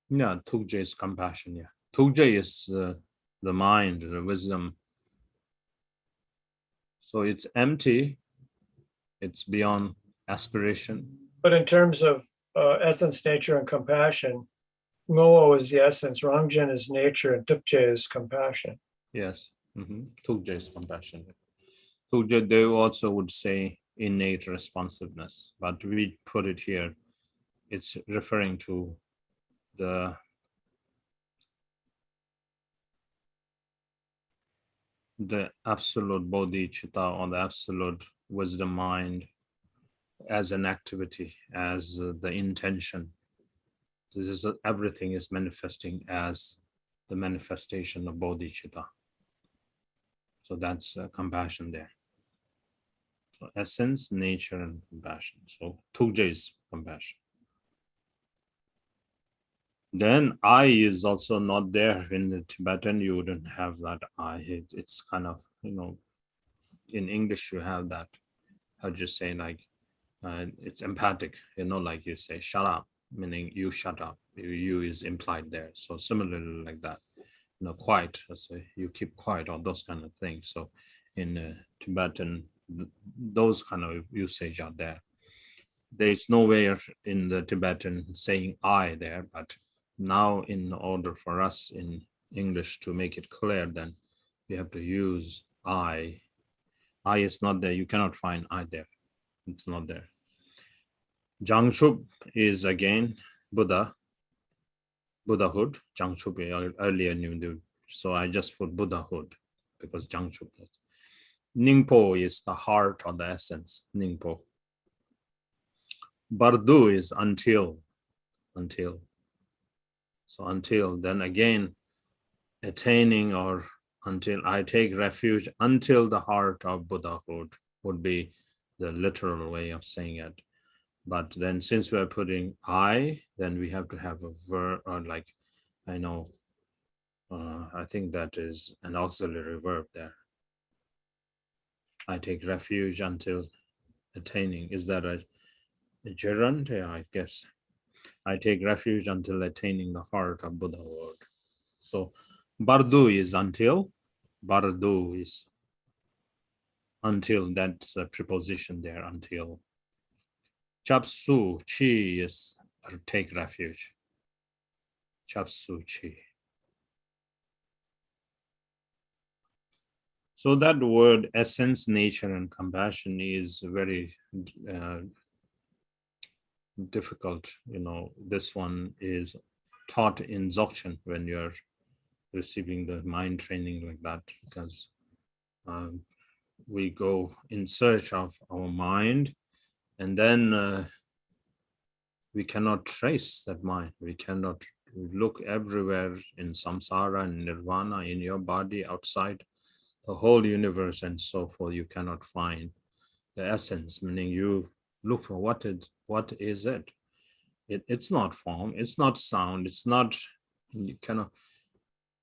Yeah, Tukje is compassion. Yeah, Tukje is the mind, the wisdom. So it's empty. It's beyond aspiration. But in terms of essence, nature, and compassion, Ngo is the essence, Rangjen is nature, and Tukje is compassion. Yes. Tukje is compassion. Tukje, they also would say innate responsiveness, but we put it here. It's referring to the absolute bodhicitta or the absolute wisdom mind as an activity, as the intention. This is everything is manifesting as the manifestation of bodhicitta. So that's compassion there. So essence, nature, and compassion. So Tukje is compassion. Then I is also not there in the Tibetan. You wouldn't have that I. It's kind of, in English you have that. How do you say, like, it's emphatic, like you say, shut up, meaning you shut up. You is implied there. So similarly like that, quiet, let's say you keep quiet, or those kind of things. So in Tibetan, those kind of usage are there. There's nowhere in the Tibetan saying I there, but now in order for us in English to make it clear, then we have to use I. I is not there. You cannot find I there. It's not there. Jangchup is again Buddha, Buddhahood. Jangchup earlier knew, so I just put Buddhahood because Jangchup. Ningpo is the heart or the essence. Ningpo. Bardu is until. So until, then again, attaining or until I take refuge until the heart of Buddhahood would be the literal way of saying it. But then since we're putting I, then we have to have a verb, or like, I think that is an auxiliary verb there. I take refuge until attaining. Is that a gerund? Yeah, I guess. I take refuge until attaining the heart of Buddhahood. So Bardu is until. Bardu is until, that's a preposition there, until. Chapsu chi is take refuge. Chapsu chi. So that word essence, nature, and compassion is very difficult. This one is taught in Dzogchen when you're receiving the mind training like that, because we go in search of our mind, and then we cannot trace that mind. We cannot look everywhere in samsara and nirvana, in your body, outside the whole universe and so forth. You cannot find the essence, meaning you look for what is it. It's not form, it's not sound, it's not, you cannot.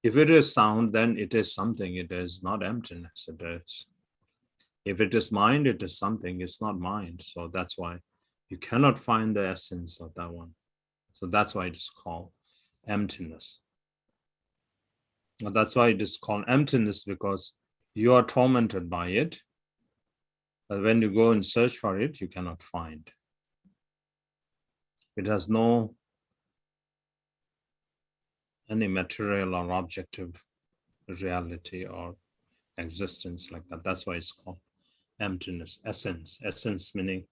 If it is sound, then it is something. It is not emptiness. It is. If it is mind, it is something. It's not mind. So that's why you cannot find the essence of that one. So that's why it is called emptiness. That's why it is called emptiness, because you are tormented by it. But when you go and search for it, you cannot find. It has no any material or objective reality or existence like that. That's why it's called emptiness, essence. Essence meaning,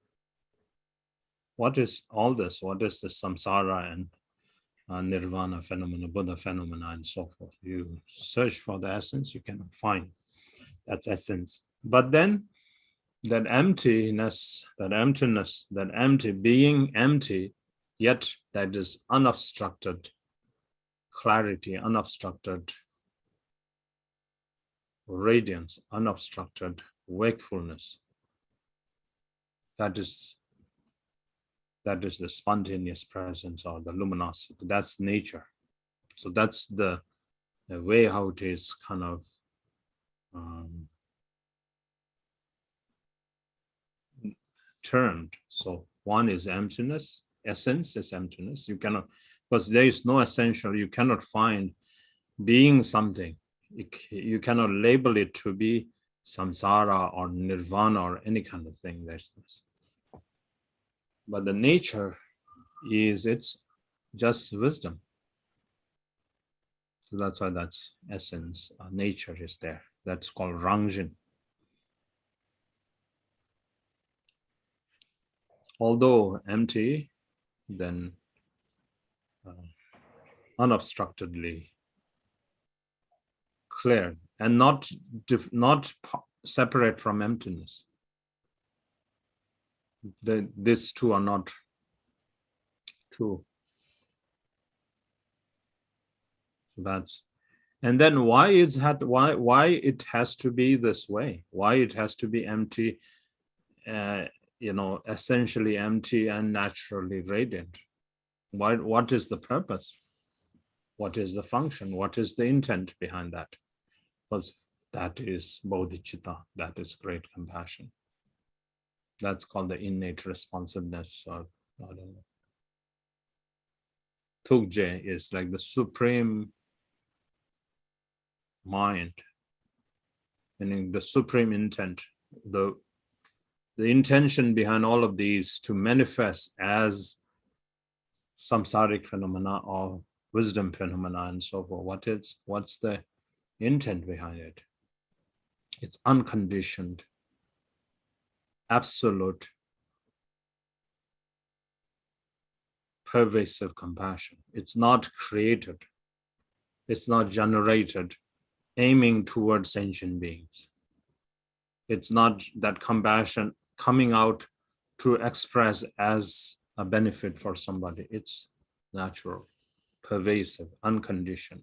what is all this? What is the samsara and nirvana phenomena, Buddha phenomena, and so forth? You search for the essence, you cannot find. That's essence. But then that emptiness, that emptiness, that empty, being empty, yet that is unobstructed clarity, unobstructed radiance, unobstructed wakefulness. That is the spontaneous presence or the luminosity. That's nature. So that's the way how it is kind of termed. So One is emptiness. Essence is emptiness. You cannot, because there is no essential. You cannot find being something. You cannot label it to be samsara or nirvana or any kind of thing. There's this. But the nature is it's just wisdom. So that's why that's essence. Nature is there. That's called Rangjin. Although empty, then unobstructedly clear and not separate from emptiness. These two are not true. That's, and then why it has to be this way? Why it has to be empty? Essentially empty and naturally radiant. Why? What is the purpose? What is the function? What is the intent behind that? Because that is bodhicitta. That is great compassion. That's called the innate responsiveness, or I don't know. Tugje is like the supreme mind, meaning the supreme intent, the intention behind all of these to manifest as samsaric phenomena or wisdom phenomena and so forth. What's the intent behind it? It's unconditioned, absolute, pervasive compassion. It's not created. It's not generated, aiming towards sentient beings. It's not that compassion coming out to express as a benefit for somebody. It's natural, pervasive, unconditioned,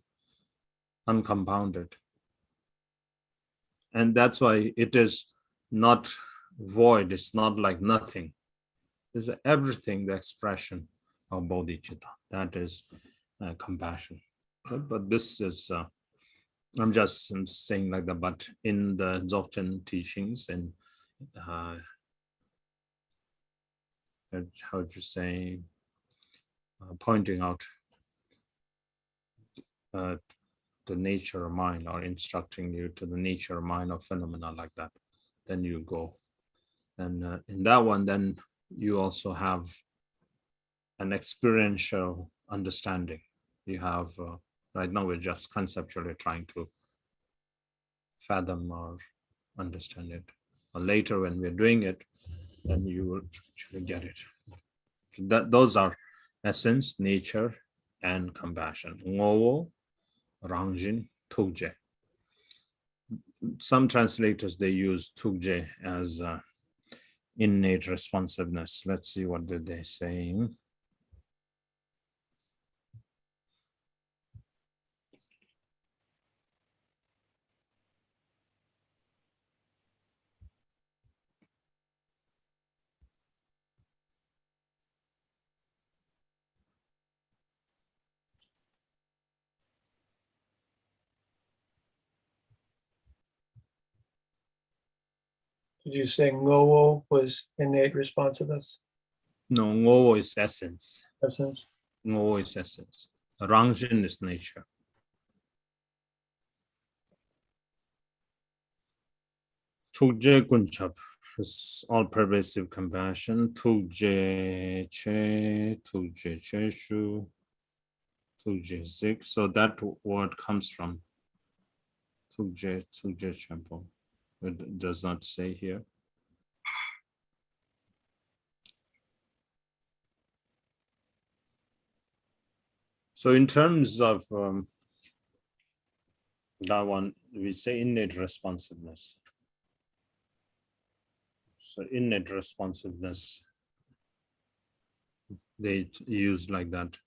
uncompounded. And that's why it is not void. It's not like nothing. It's everything, the expression of bodhicitta. That is compassion. But this is, I'm saying like that, but in the Dzogchen teachings and how would you say, pointing out the nature of mind, or instructing you to the nature of mind of phenomena like that, then you go. And in that one, then you also have an experiential understanding. You have, right now we're just conceptually trying to fathom or understand it. Or later when we're doing it, then you will actually get it. Those are essence, nature, and compassion. Ngowo, Rangjin, Tugje. Some translators, they use Tugje as innate responsiveness. Let's see what did they say. Did you say Ngowo was innate responsiveness? No, Ngowo is essence. Essence? Ngowo is essence. Rangjin is nature. Tugje Kunchap is all pervasive compassion. Tugje Che, Tugje Cheshu, Tugje Zik. So that word comes from Tugje Champo. It does not say here. So in terms of that one, we say innate responsiveness. So innate responsiveness, they use like that.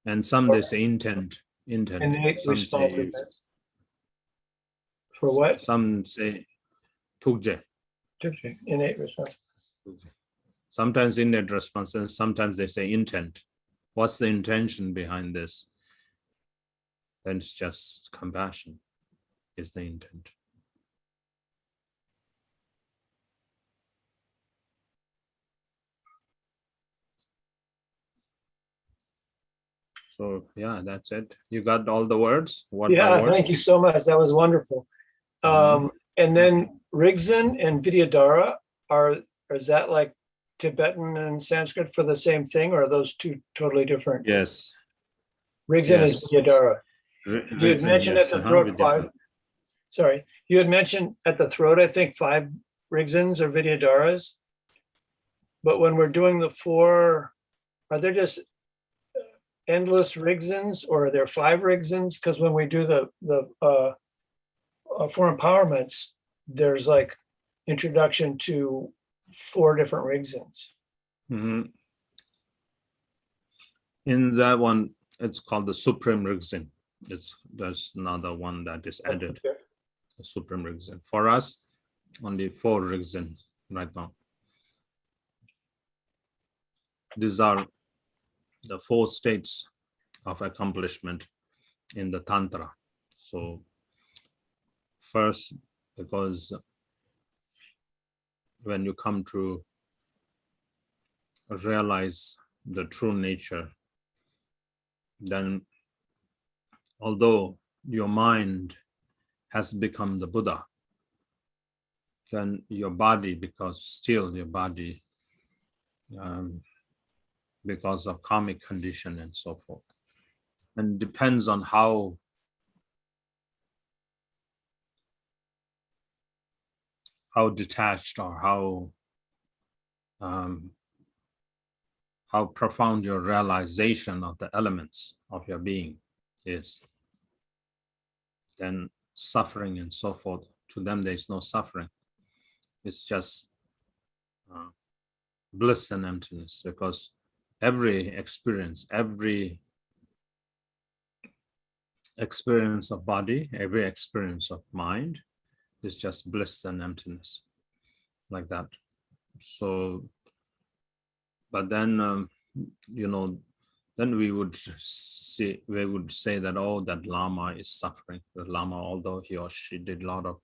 And some they say intent. Innate Some say responsiveness. For what? Some say Tugje. Innate responsiveness. Sometimes innate responsiveness, sometimes they say intent. What's the intention behind this? Then it's just compassion is the intent. So yeah, that's it. You got all the words, word by Yeah, word? thank you so much. That was wonderful. Mhm. And then Rigzin and Vidyadhara is that like Tibetan and Sanskrit for the same thing, or are those two totally different? Yes. Rigzin is Yes. Vidyadhara. You had Reason, mentioned at yes. the throat Vidya. five. Sorry, you had mentioned at the throat, I think 5 Rigzins or Vidyadharas. But when we're doing the 4, are there just endless Rigzins or are there 5 Rigzins? Because when we do the 4 empowerments, there's like introduction to 4 different Rigzins. Mhm. In that one, it's called the Supreme Rigzin. There's another one that is added, Okay. the Supreme Rigzin. For us, only 4 Rigzin right now. These are the 4 states of accomplishment in the Tantra. So first, because when you come to realize the true nature, then although your mind has become the Buddha, then your body, because still your body, because of karmic condition and so forth, and depends on how detached or how profound your realization of the elements of your being is, then suffering and so forth, to them there is no suffering. It's just bliss and emptiness, because every experience of body, every experience of mind is just bliss and emptiness, like that. So, but then, then we would say that, oh, that Lama is suffering. The Lama, although he or she did a lot of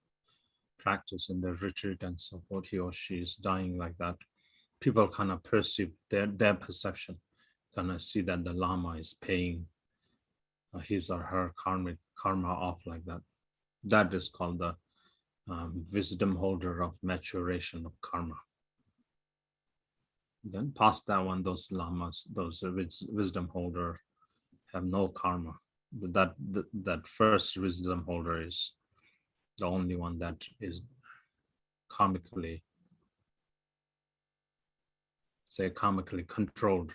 practice in the retreat and so forth, he or she is dying like that. People kind of perceive their perception, kind of see that the Lama is paying his or her karma off like that. That is called the wisdom holder of maturation of karma. Then past that one, those lamas, those wisdom holder have no karma. But that first wisdom holder is the only one that is karmically controlled.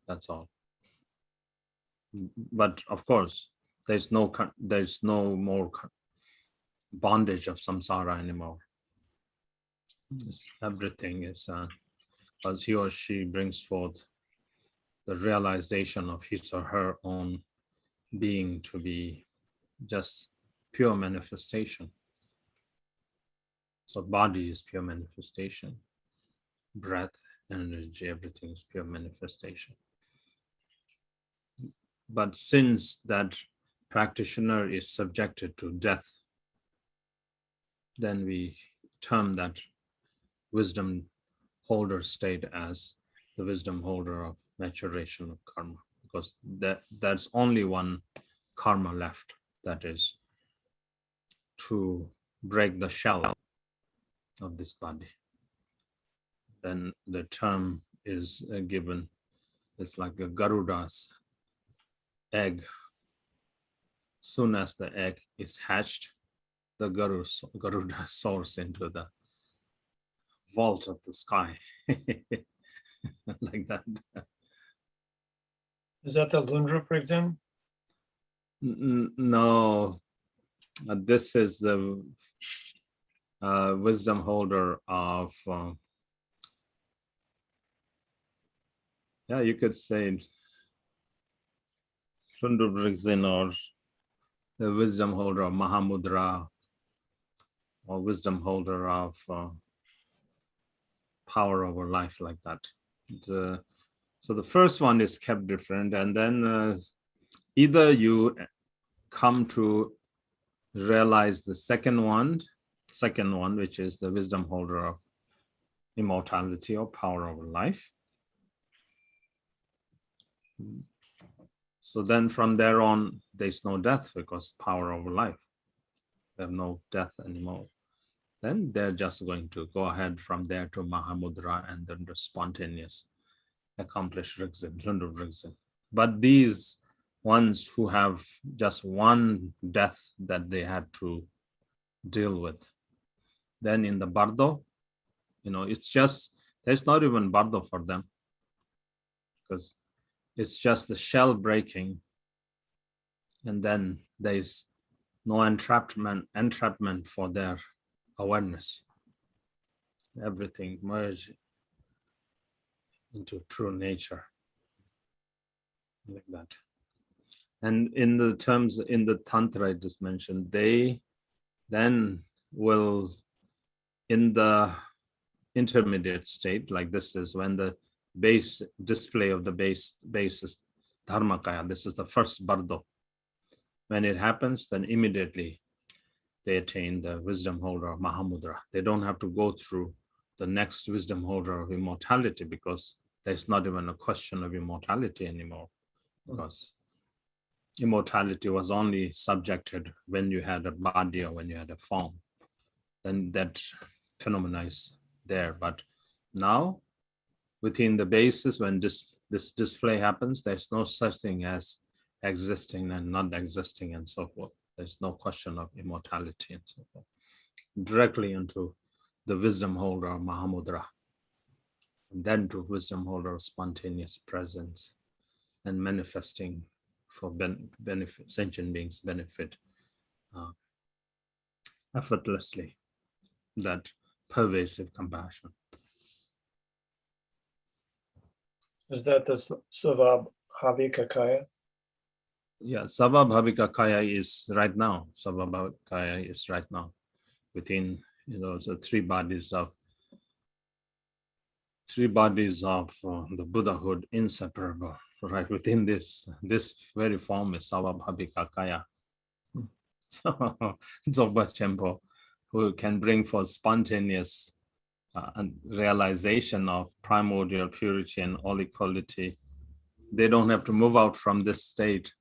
That's all. But of course, there's no more bondage of samsara anymore. Everything is as he or she brings forth the realization of his or her own being to be just pure manifestation. So body is pure manifestation, breath, energy, everything is pure manifestation. But since that practitioner is subjected to death, then we term that wisdom holder state as the wisdom holder of maturation of karma, because that's only one karma left, that is to break the shell of this body. Then the term is given, it's like a Garuda's egg. Soon as the egg is hatched, the Garuda soars into the vault of the sky. Like that. Is that the Lundrup Rigzin? No, this is the wisdom holder of, yeah, you could say Sundar or the wisdom holder of Mahamudra, or wisdom holder of power over life, like that. So the first one is kept different, and then either you come to realize the second one, which is the wisdom holder of immortality or power over life. So then from there on, there's no death because power over life. They have no death anymore. Then they're just going to go ahead from there to Mahamudra and then the spontaneous accomplished Rigzin, Lundu Rigzin. But these ones who have just one death that they had to deal with, then in the Bardo, it's just, there's not even Bardo for them because it's just the shell breaking, and then there's no entrapment for their awareness. Everything merge into true nature, like that. And in the terms in the Tantra I just mentioned, they then will, in the intermediate state, like this is when the base display of the base is Dharmakaya. This is the first Bardo. When it happens, then immediately they attain the wisdom holder of Mahamudra. They don't have to go through the next wisdom holder of immortality because there's not even a question of immortality anymore, because immortality was only subjected when you had a body or when you had a form. Then that phenomena is there. But now, within the basis, when this display happens, there's no such thing as existing and not existing and so forth. There's no question of immortality and so forth. Directly into the wisdom holder of Mahamudra, and then to wisdom holder of spontaneous presence and manifesting for benefit, sentient beings benefit effortlessly, that pervasive compassion. Is that the Savabhavika? Yeah, Savabhavika Kaya is right now. Savabhavika is right now within, the three bodies of the Buddhahood, inseparable. Right within this very form is Savabhavika Kaya. So Dzogpa Khenpo, who can bring forth spontaneous realization of primordial purity and all equality, they don't have to move out from this state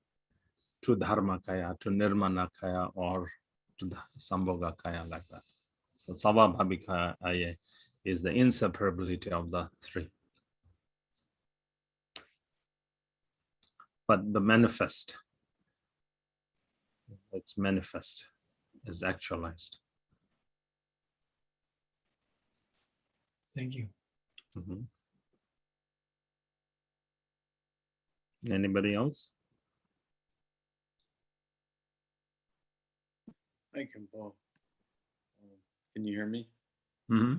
to Dharmakaya, to Nirmanakaya, or to the Sambhogakaya, like that. So Savabhavika is the inseparability of the three. But the manifest, it's manifest, is actualized. Thank you. Mhm. Anybody else? Hi, Khenpo. Can you hear me? Mm-hmm.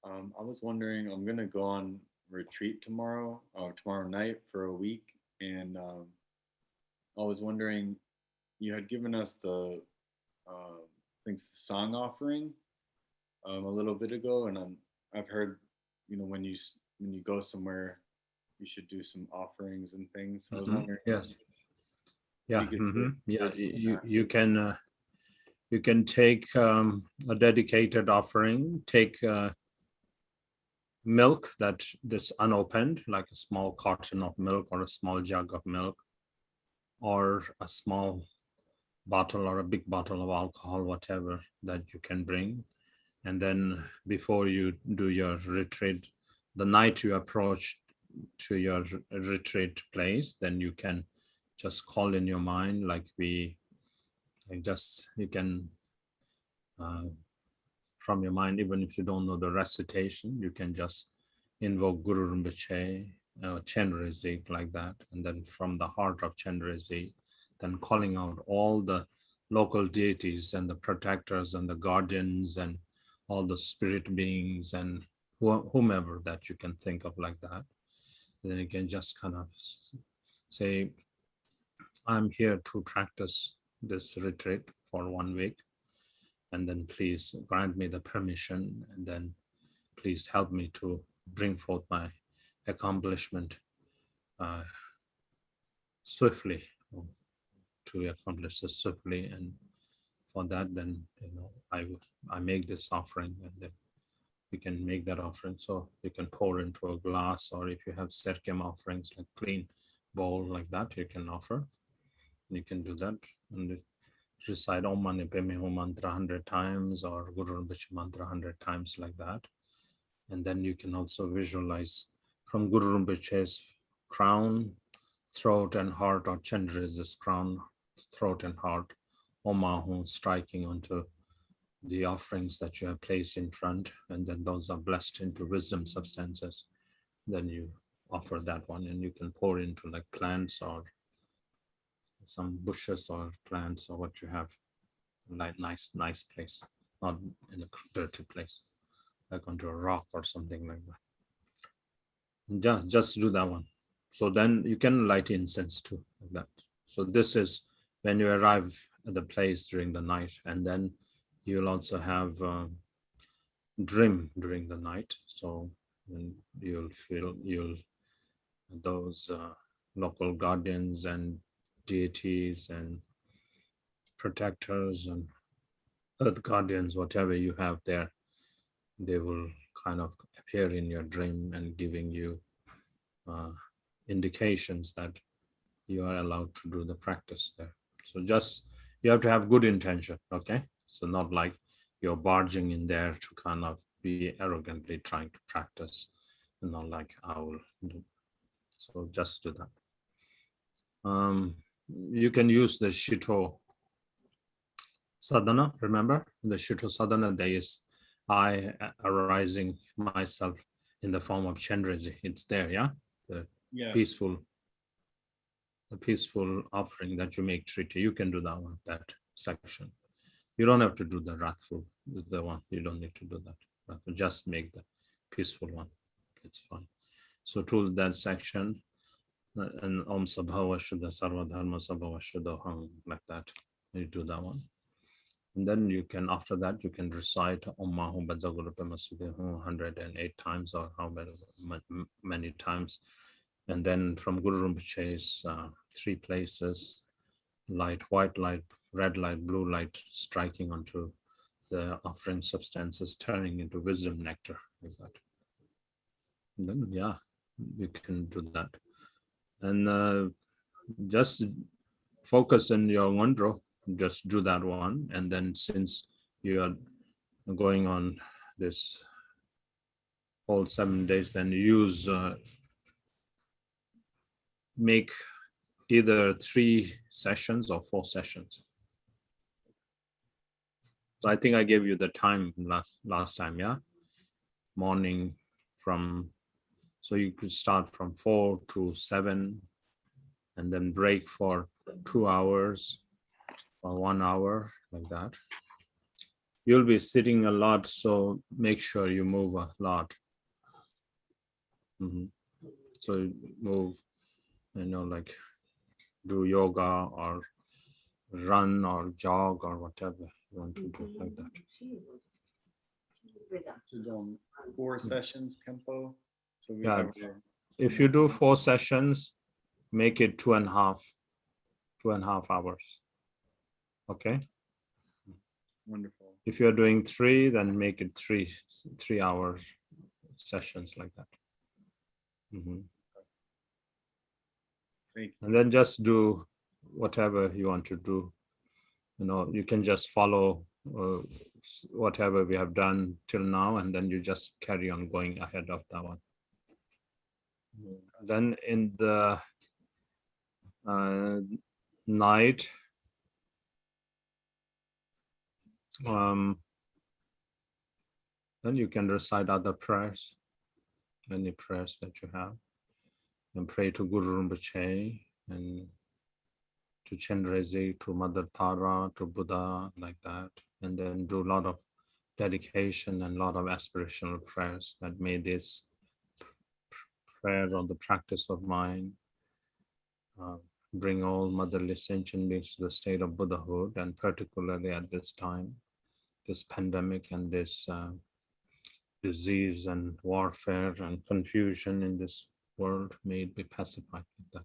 I was wondering, I'm gonna go on retreat tomorrow night for a week, and I was wondering, you had given us the, the song offering a little bit ago, and I've heard, when you go somewhere, you should do some offerings and things. So I was wondering, Yes. Yeah. you could Mm-hmm. Yeah. touch on that. You can take a dedicated offering. Take milk that's unopened, like a small carton of milk or a small jug of milk, or a small bottle or a big bottle of alcohol, whatever that you can bring. And then before you do your retreat, the night you approach to your retreat place, then you can just call in your mind, you can from your mind, even if you don't know the recitation, you can just invoke Guru Rinpoche, Chenrezig, like that. And then from the heart of Chenrezig, then calling out all the local deities and the protectors and the guardians and all the spirit beings and whomever that you can think of, like that. And then you can just kind of say, I'm here to practice this retreat for 1 week. And then please grant me the permission, and then please help me to bring forth my accomplishment swiftly, to accomplish this swiftly. And for that, then I make this offering, and then we can make that offering. So you can pour into a glass, or if you have Serkem offerings, like clean bowl like that, you can offer. You can do that and recite Om Mani Padme Hum mantra 100 times or Guru Rinpoche mantra 100 times like that. And then you can also visualize from Guru Rinpoche's crown, throat and heart, or Chandra's crown, throat and heart, Om Mahu striking onto the offerings that you have placed in front, and then those are blessed into wisdom substances. Then you offer that one, and you can pour into like plants or some bushes or plants or what you have, like nice place, not in a dirty place, like onto a rock or something like that. Yeah, just do that one. So then you can light incense too, like that. So this is when you arrive at the place during the night, and then you'll also have dream during the night. So you'll feel those local guardians and deities and protectors and earth guardians, whatever you have there, they will kind of appear in your dream and giving you indications that you are allowed to do the practice there. So just, you have to have good intention, okay? So not like you're barging in there to kind of be arrogantly trying to practice, and not like I will do. So just do that. You can use the Shito sadhana. Remember, in the Shito sadhana, there is I arising myself in the form of Chandraji. It's there, yeah? The Yes. peaceful offering that you make treaty. You can do that one, that section. You don't have to do the wrathful, the one. You don't need to do that. Just make the peaceful one. It's fine. So to that section, and Om Sabhava Shuddha Sarva Dharma Sabhava Shuddha Hang, like that. You do that one. And then you can, after that, you can recite Om Mahu Bajaguru Pemasude 108 times or how many times. And then from Guru Rinpoche's 3 places, light, white light, red light, blue light, striking onto the offering substances, turning into wisdom nectar, like that. And then, yeah, you can do that. And just focus on your Ngondro, just do that one. And then since you are going on this whole 7 days, then use, make either 3 sessions or 4 sessions. So I think I gave you the time last time, yeah? Morning from, so you could start from 4 to 7 and then break for 2 hours or 1 hour, like that. You'll be sitting a lot, so make sure you move a lot. So move, like do yoga or run or jog or whatever you want to do, like that. So 4 sessions, Khenpo. So we Yeah, have if you do 4 sessions, make it 2.5 hours. Okay. wonderful. If you're doing 3, then make it 3 hours sessions, like that. Thank you. And then just do whatever you want to do. You can just follow whatever we have done till now, and then you just carry on going ahead of that one. Then in the night, then you can recite other prayers, any prayers that you have, and pray to Guru Rinpoche and to Chenrezig, to Mother Tara, to Buddha, like that. And then do a lot of dedication and a lot of aspirational prayers that may this prayer or the practice of mine bring all motherly sentient beings to the state of Buddhahood, and particularly at this time, this pandemic and this disease and warfare and confusion in this world, may it be pacified like that.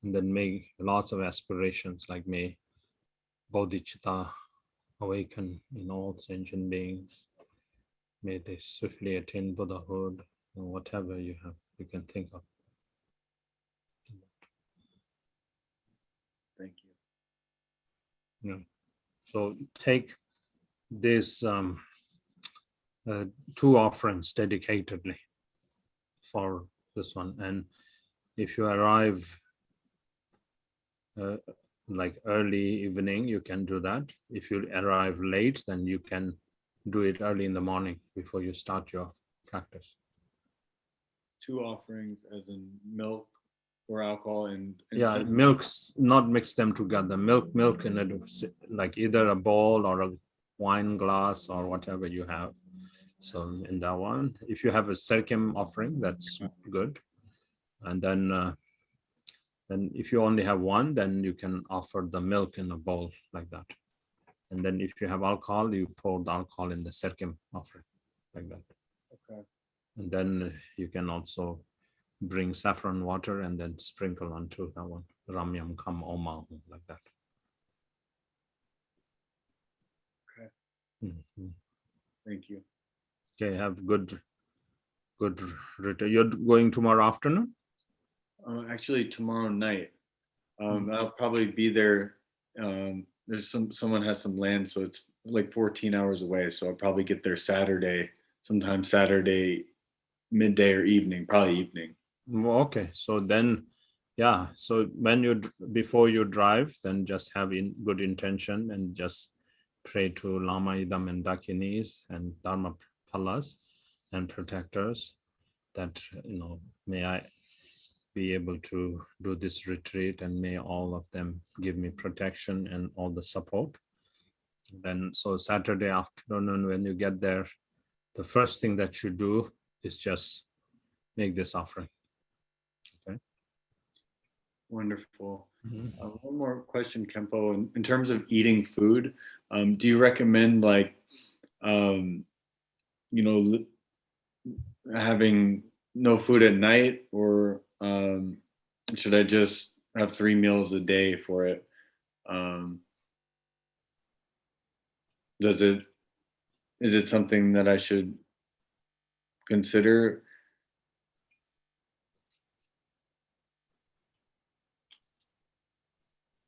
And then may lots of aspirations, like may bodhicitta awaken in all sentient beings. May they swiftly attain Buddhahood, or whatever you can think of. So take these 2 offerings dedicatedly for this one. And if you arrive like early evening, you can do that. If you arrive late, then you can do it early in the morning before you start your practice. 2 offerings as in milk or alcohol and Yeah, some- milks, not mix them together. Milk in it, like either a bowl or a wine glass or whatever you have. So in that one, if you have a Serkim offering, that's good. And then if you only have one, then you can offer the milk in a bowl like that. And then if you have alcohol, you pour the alcohol in the Serkim offering like that. Okay. And then you can also bring saffron water and then sprinkle onto that one. Ramyam kam oma, like that. Okay. Mhm. Thank you. Okay, have good return. You're going tomorrow afternoon? Actually, tomorrow night. I'll probably be there. There's someone has some land, so it's like 14 hours away. So I'll probably get there sometime Saturday midday or evening, probably evening. Okay, so then, yeah. So when before you drive, then just have good intention and just pray to Lama Idam and Dakinis and Dharma Palas and protectors that may I be able to do this retreat, and may all of them give me protection and all the support. Then so Saturday afternoon when you get there, the first thing that you do is just make this offering. Okay. Wonderful. Mhm. One more question, Khenpo. In terms of eating food, do you recommend having no food at night, or should I just have 3 meals a day for it? Is it something that I should consider?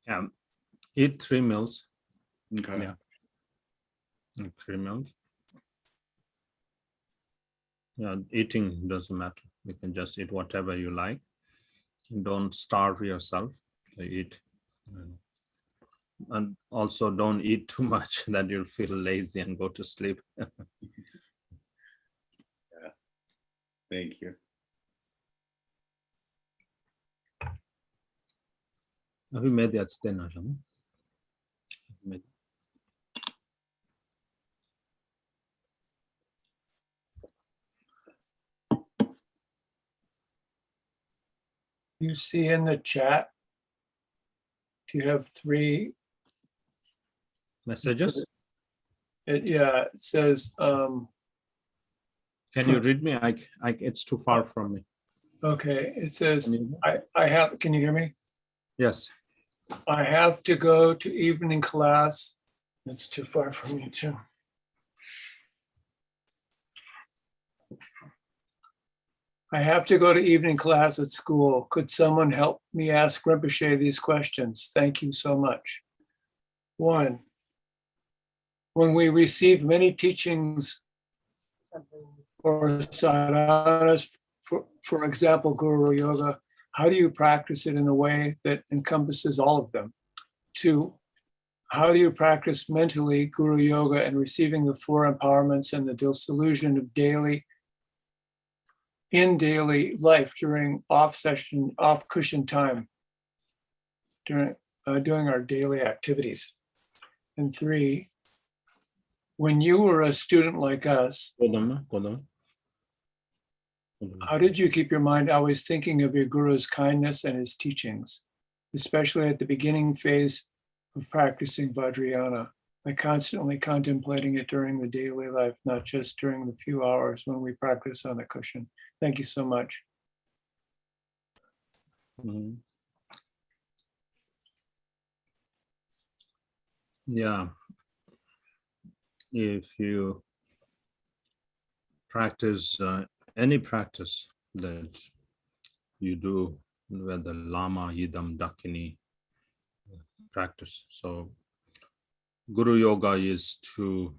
Yeah, eat 3 meals. Okay. Yeah. Eat 3 meals. Yeah, eating doesn't matter. You can just eat whatever you like. Don't starve yourself to eat. And also don't eat too much that you'll feel lazy and go to sleep. Thank you. Have you made that stena? You see in the chat, do you have 3? Messages? Yeah, it says, Can you read me? It's too far from me. okay, it says, Can you- I have, can you hear me? Yes. I have to go to evening class. It's too far from you too. I have to go to evening class at school. Could someone help me ask Rinpoche these questions? Thank you so much. 1, when we receive many teachings or sadhanas, for example, Guru Yoga, how do you practice it in a way that encompasses all of them? 2, how do you practice mentally Guru Yoga and receiving the 4 empowerments and the dissolution of daily life during off cushion time, during doing our daily activities? And 3, when you were a student like us, Hold on. Hold on. how did you keep your mind always thinking of your guru's kindness and his teachings, especially at the beginning phase of practicing Vajrayana, by constantly contemplating it during the daily life, not just during the few hours when we practice on the cushion? Thank you so much. Mhm. Yeah. If you practice any practice that you do, whether Lama, Yidam, Dakini practice. So Guru Yoga is to,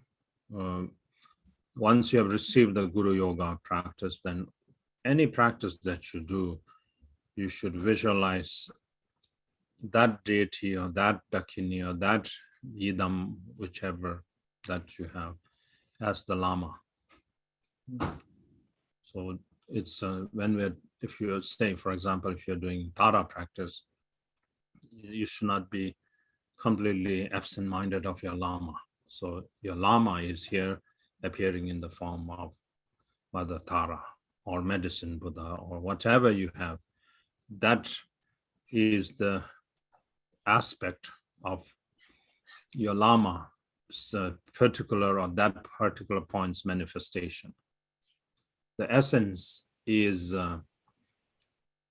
once you have received the Guru Yoga practice, then any practice that you do, you should visualize that deity or that Dakini or that Yidam, whichever that you have, as the Lama. So it's when we're, if you're saying, for example, if you're doing Tara practice, you should not be completely absent-minded of your Lama. So your Lama is here appearing in the form of Mother Tara or Medicine Buddha or whatever you have. That is the aspect of your Lama's particular or that particular point's manifestation. The essence is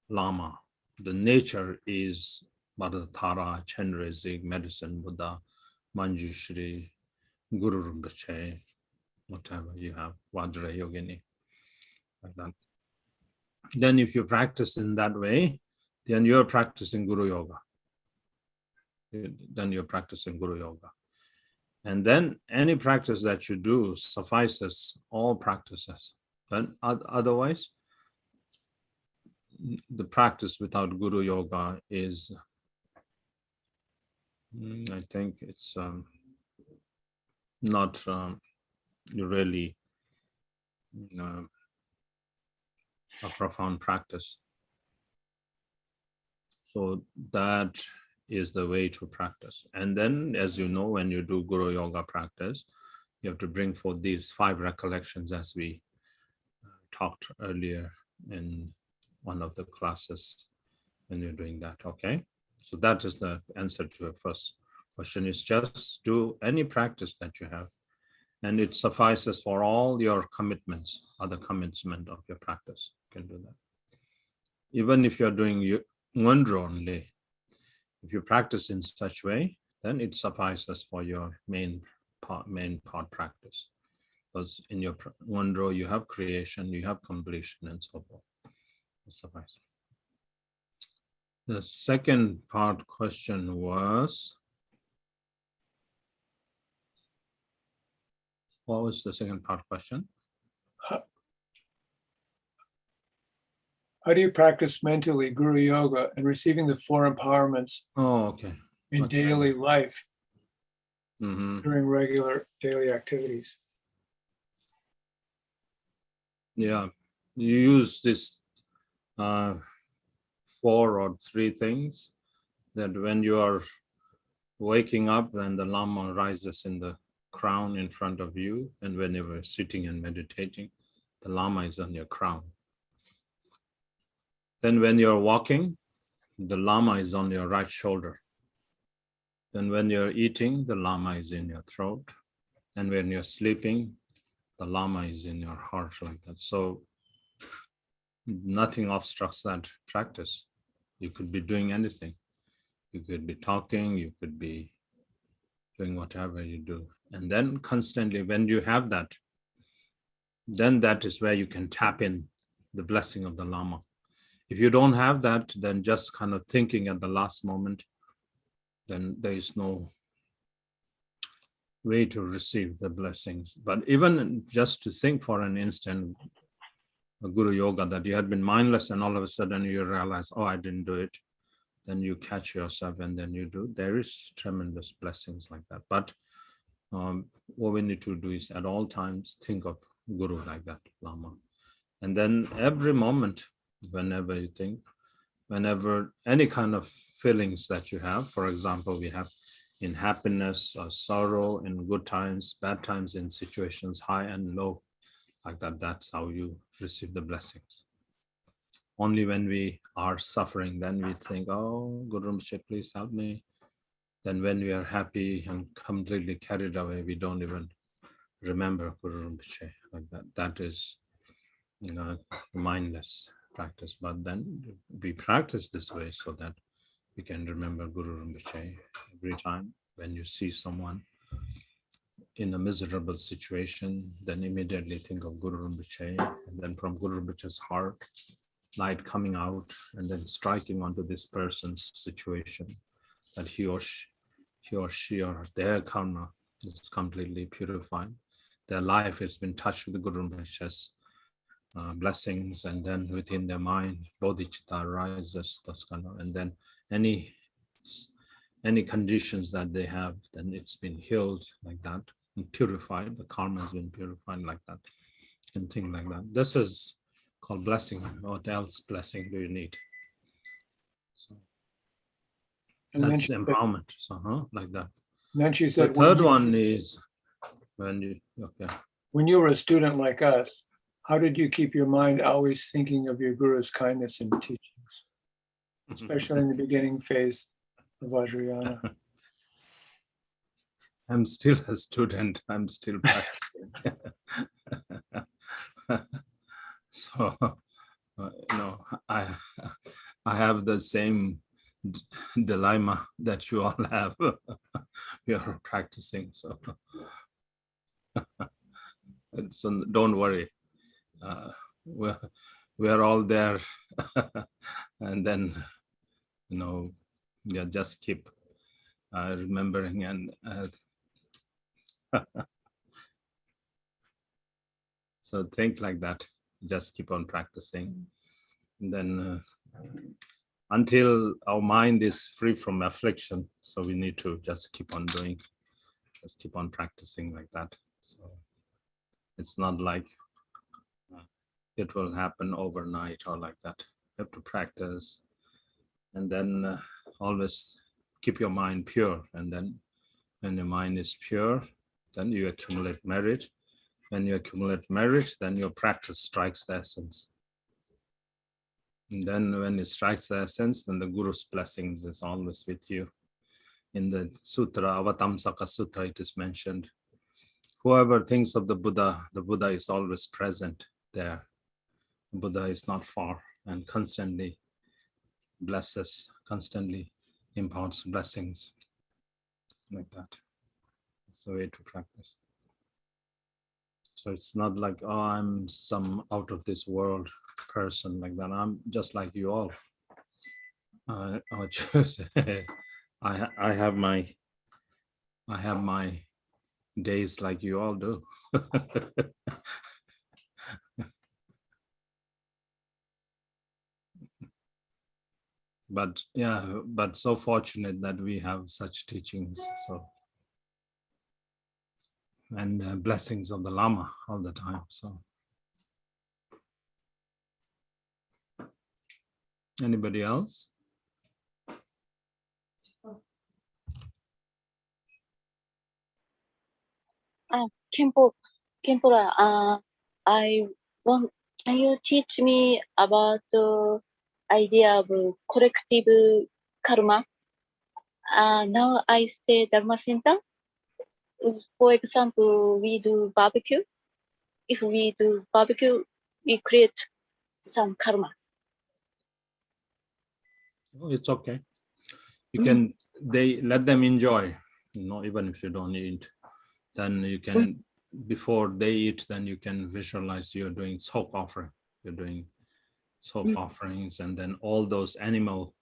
Lama. The nature is Mother Tara, Chenrezig, Medicine Buddha, Manjushri, Guru Rinpoche, whatever you have, Vajra Yogini, like that. Then if you practice in that way, then you're practicing Guru Yoga. Then you're practicing Guru Yoga. And then any practice that you do suffices all practices. Then otherwise, the practice without Guru Yoga is, I think it's not really a profound practice. So that is the way to practice. And then, as you know, when you do Guru Yoga practice, you have to bring forth these 5 recollections as we talked earlier in one of the classes when you're doing that, okay? So that is the answer to your first question, is just do any practice that you have, and it suffices for all your commitments, other commencement of your practice. You can do that. Even if you're doing Ngondro only, if you practice in such way, then it suffices for your main part practice. Because in your Ngondro, you have creation, you have completion, and so forth. It suffices. The second part question was, what was the second part question? How do you practice mentally Guru Yoga and receiving the 4 empowerments Oh, okay. in Okay. daily life Mm-hmm. during regular daily activities? Yeah, you use this 4 or 3 things, that when you are waking up, then the Lama rises in the crown in front of you, and when you are sitting and meditating, the Lama is on your crown. Then when you're walking, the Lama is on your right shoulder. Then when you're eating, the Lama is in your throat. And when you're sleeping, the Lama is in your heart, like that. So nothing obstructs that practice. You could be doing anything. You could be talking, you could be doing whatever you do. And then constantly, when you have that, then that is where you can tap in the blessing of the Lama. If you don't have that, then just kind of thinking at the last moment, then there is no way to receive the blessings. But even just to think for an instant, a Guru Yoga, that you had been mindless and all of a sudden you realize, oh, I didn't do it. Then you catch yourself and then you do. There is tremendous blessings like that. But what we need to do is at all times think of Guru like that, Lama. And then every moment, whenever you think, whenever any kind of feelings that you have, for example, we have in happiness or sorrow, in good times, bad times, in situations high and low, like that, that's how you receive the blessings. Only when we are suffering, then we think, oh, Guru Rinpoche, please help me. Then when we are happy and completely carried away, we don't even remember Guru Rinpoche, like that. That is, mindless practice. But then we practice this way so that we can remember Guru Rinpoche every time. When you see someone in a miserable situation, then immediately think of Guru Rinpoche, and then from Guru Rinpoche's heart, light coming out and then striking onto this person's situation, that he or he or she or their karma is completely purified. Their life has been touched with the Guru Mahesh's blessings, and then within their mind, bodhicitta arises, and then any conditions that they have, then it's been healed like that and purified. The karma has been purified like that, and things like that. This is called blessing. What else blessing do you need? So And then that's she said, empowerment. So, like that. then she The said, third one is when you, okay. when you were a student like us, how did you keep your mind always thinking of your guru's kindness and teachings, especially in the beginning phase of Vajrayana? I'm still a student. I'm still practicing. So, I have the same dilemma that you all have. You're practicing, so don't worry. We're all there, and then just keep remembering and. So think like that. Just keep on practicing. And then until our mind is free from affliction, so we need to just keep on doing, just keep on practicing like that. So it's not like it will happen overnight or like that. You have to practice, and then always keep your mind pure. And then when your mind is pure, then you accumulate merit. When you accumulate merit, then your practice strikes the essence. And then when it strikes the essence, then the Guru's blessings is always with you. In the Sutra, Avatamsaka Sutra, it is mentioned, whoever thinks of the Buddha is always present there. The Buddha is not far and constantly blesses, constantly imparts blessings like that. It's the way to practice. So it's not like, oh, I'm some out of this world person like that. I'm just like you all. I have my days like you all do. But so fortunate that we have such teachings. So and blessings of the Lama all the time. So anybody else? Khenpo, I want, can you teach me about the idea of collective karma? Now I stay Dharma Center. For example, we do barbecue. If we do barbecue, we create some karma. Oh, it's okay. You can, they let them enjoy, even if you don't eat, then you can, before they eat, then you can visualize you're doing soak offering. You're doing soak offerings, and then all those animal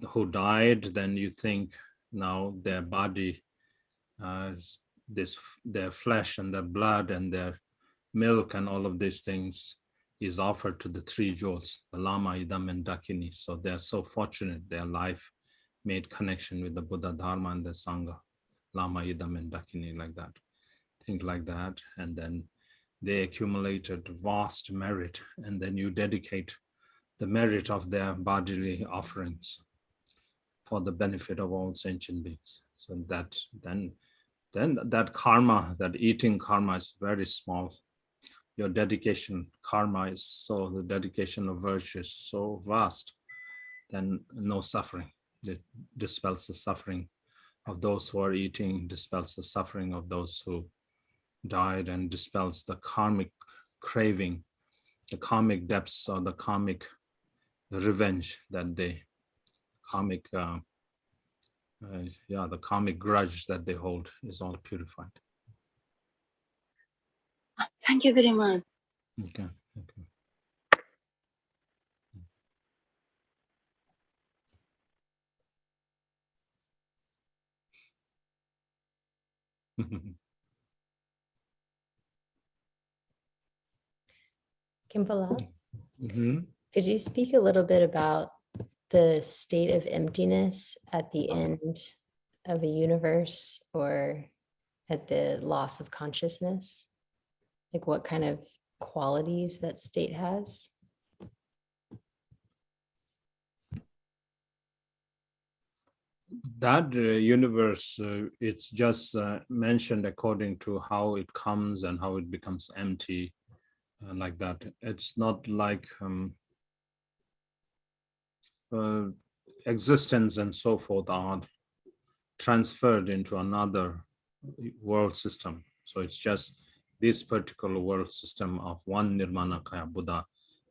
who died, then you think now their body, their flesh and their blood and their milk and all of these things is offered to the three jewels, the Lama, Idam, and Dakini. So they're so fortunate their life made connection with the Buddha, Dharma, and the Sangha, Lama, Idam, and Dakini, like that. Think like that. And then they accumulated vast merit, and then you dedicate the merit of their bodily offerings for the benefit of all sentient beings. So that then that karma, that eating karma is very small. Your dedication karma is so, the dedication of virtue is so vast, then no suffering. It dispels the suffering of those who are eating, dispels the suffering of those who died, and dispels the karmic craving, the karmic depths, or the karmic revenge that they, the karmic grudge that they hold is all purified. Thank you very much. Okay. Okay. Khenpo, Mhm. could you speak a little bit about the state of emptiness at the end of a universe or at the loss of consciousness? Like what kind of qualities that state has? That universe, it's just mentioned according to how it comes and how it becomes empty, like that. It's not like existence and so forth are transferred into another world system. So it's just this particular world system of one Nirmanakaya Buddha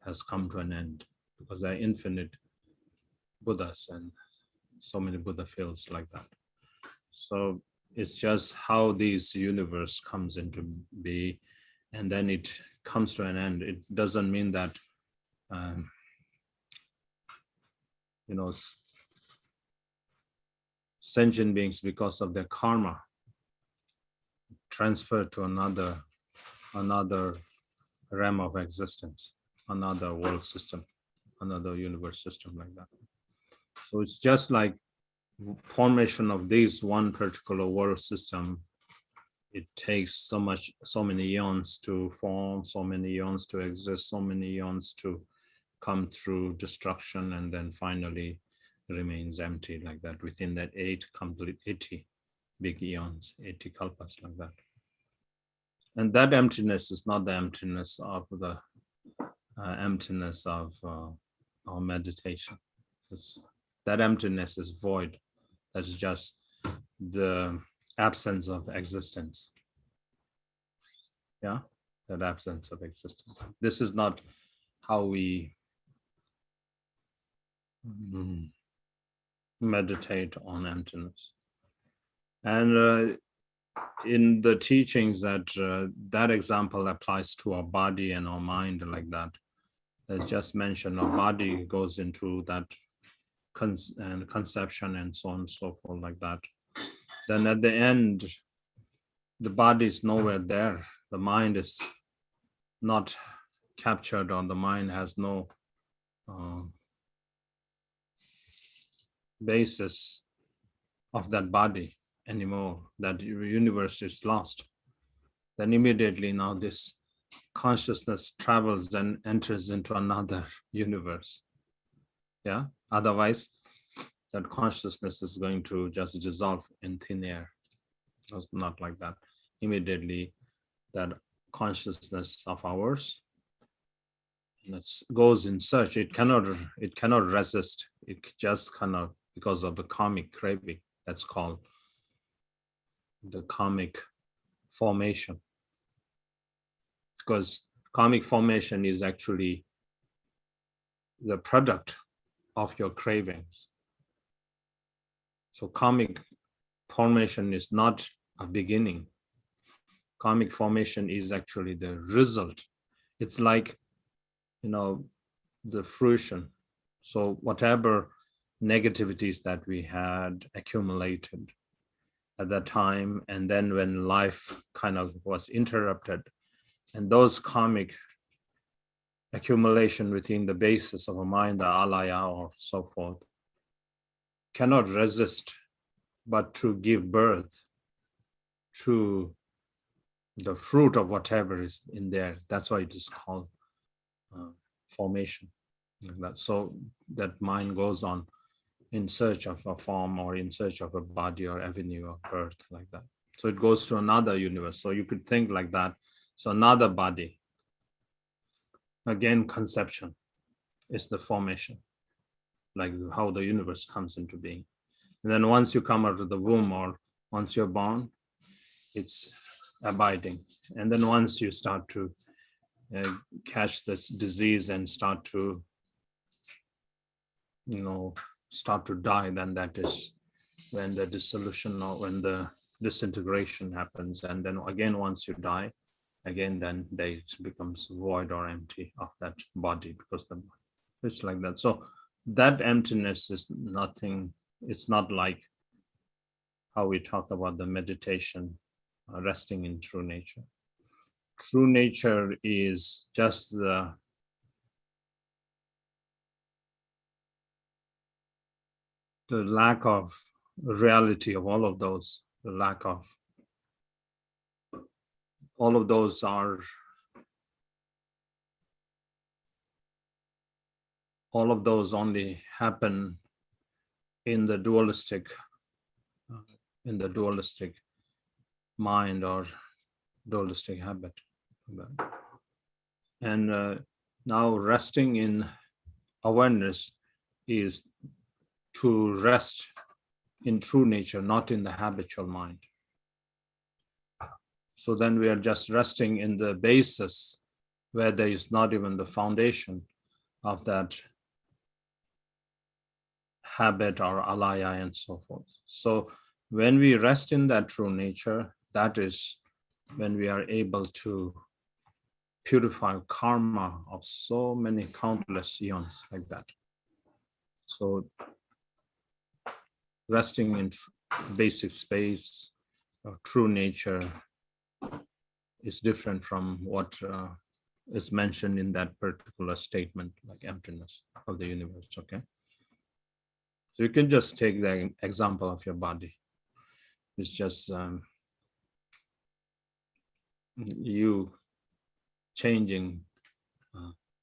has come to an end, because there are infinite Buddhas and so many Buddha fields like that. So it's just how this universe comes into be, and then it comes to an end. It doesn't mean that you know, sentient beings, because of their karma, transfer to another realm of existence, another world system, another universe system, like that. So it's just like formation of this one particular world system. It takes so many eons to form, so many eons to exist, so many eons to come through destruction, and then finally remains empty, like that, within that 80 big eons, 80 kalpas, like that. And that emptiness is not the emptiness of the emptiness of our meditation. That emptiness is void. That's just the absence of existence. Yeah, that absence of existence. This is not how we meditate on emptiness. And in the teachings, that example applies to our body and our mind, like that. As just mentioned, our body goes into that conception and so on and so forth, like that. Then at the end, the body is nowhere there. The mind is not captured, or the mind has no basis of that body anymore. That universe is lost. Then immediately now this consciousness travels and enters into another universe. Yeah, otherwise that consciousness is going to just dissolve in thin air. It's not like that. Immediately that consciousness of ours goes in search. It cannot resist. It just cannot, because of the karmic craving. That's called the karmic formation. Because karmic formation is actually the product of your cravings. So karmic formation is not a beginning. Karmic formation is actually the result. It's like, the fruition. So whatever negativities that we had accumulated at that time, and then when life kind of was interrupted, and those karmic accumulation within the basis of a mind, the alaya or so forth, cannot resist but to give birth to the fruit of whatever is in there. That's why it is called formation. So that mind goes on in search of a form, or in search of a body or avenue of birth, like that. So it goes to another universe. So you could think like that. So another body, again, conception is the formation, like how the universe comes into being. And then once you come out of the womb, or once you're born, it's abiding. And then once you start to catch this disease and start to die, then that is when the dissolution, or when the disintegration happens. And then again, once you die, again, then it becomes void or empty of that body, because it's like that. So that emptiness is nothing. It's not like how we talk about the meditation resting in true nature. True nature is just the lack of reality of all of those, the lack of all of those are, all of those only happen in the dualistic mind or dualistic habit. And now resting in awareness is to rest in true nature, not in the habitual mind. So then we are just resting in the basis where there is not even the foundation of that habit or alaya and so forth. So when we rest in that true nature, that is when we are able to purify karma of so many countless eons like that. So resting in basic space of true nature is different from what is mentioned in that particular statement, like emptiness of the universe, okay? So you can just take the example of your body. It's just you changing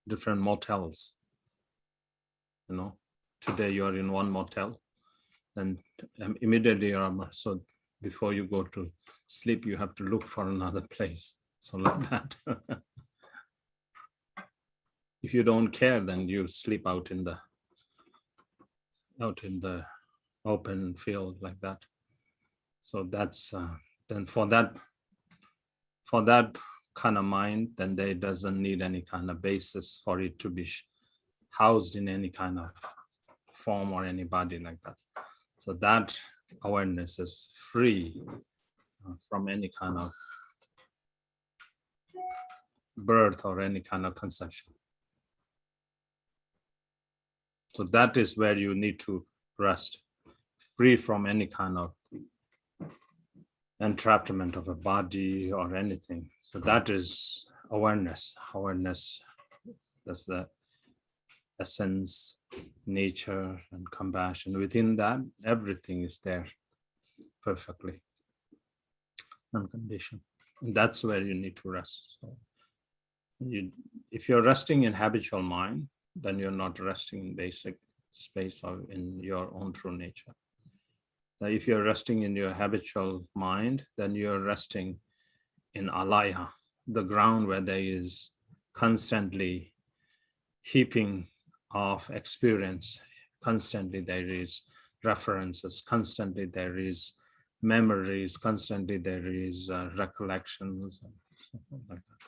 different motels, you know. Today you are in one motel, and immediately so before you go to sleep, you have to look for another place. So like that. If you don't care, then you sleep out in the open field like that. So that's then for that kind of mind, then they doesn't need any kind of basis for it to be housed in any kind of form or any body like that. So that awareness is free from any kind of birth or any kind of conception. So that is where you need to rest, free from any kind of entrapment of a body or anything. So that is awareness. Awareness, that's the essence, nature, and compassion. Within that, everything is there perfectly, unconditioned. And that's where you need to rest. So if you're resting in habitual mind, then you're not resting in basic space or in your own true nature. Now, if you're resting in your habitual mind, then you're resting in alaya, the ground where there is constantly heaping of experience, constantly there is references, constantly there is memories, constantly there is recollections, and something like that.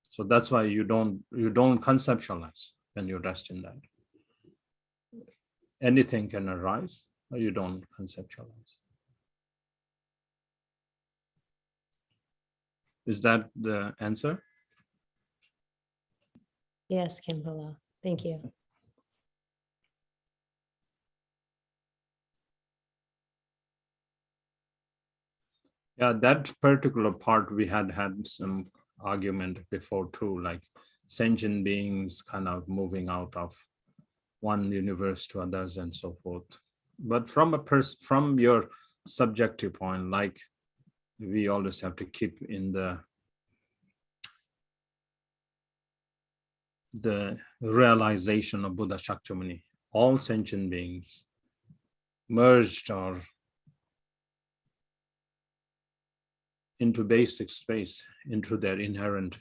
So that's why you don't conceptualize when you rest in that. Anything can arise, or you don't conceptualize. Is that the answer? Yes, Khenpo. Thank you. Yeah, that particular part we had some argument before too, like sentient beings kind of moving out of one universe to others and so forth. But from from your subjective point, like we always have to keep in the realization of Buddha Shakyamuni, all sentient beings merged or into basic space, into their inherent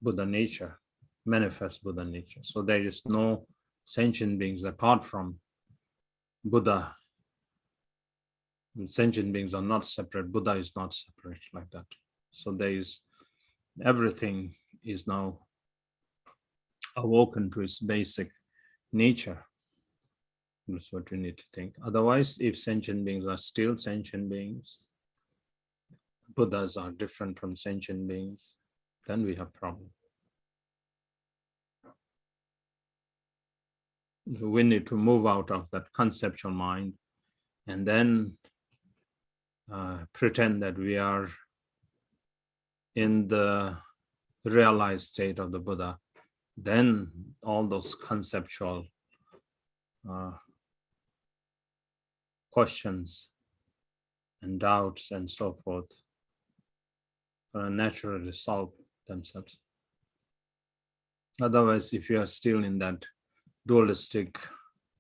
Buddha nature, manifest Buddha nature. So there is no sentient beings apart from Buddha. Sentient beings are not separate. Buddha is not separate like that. So there is, everything is now awoken to its basic nature. That's what we need to think. Otherwise, if sentient beings are still sentient beings, Buddhas are different from sentient beings, then we have problem. We need to move out of that conceptual mind and then pretend that we are in the realized state of the Buddha, then all those conceptual questions and doubts and so forth naturally solve themselves. Otherwise, if you are still in that dualistic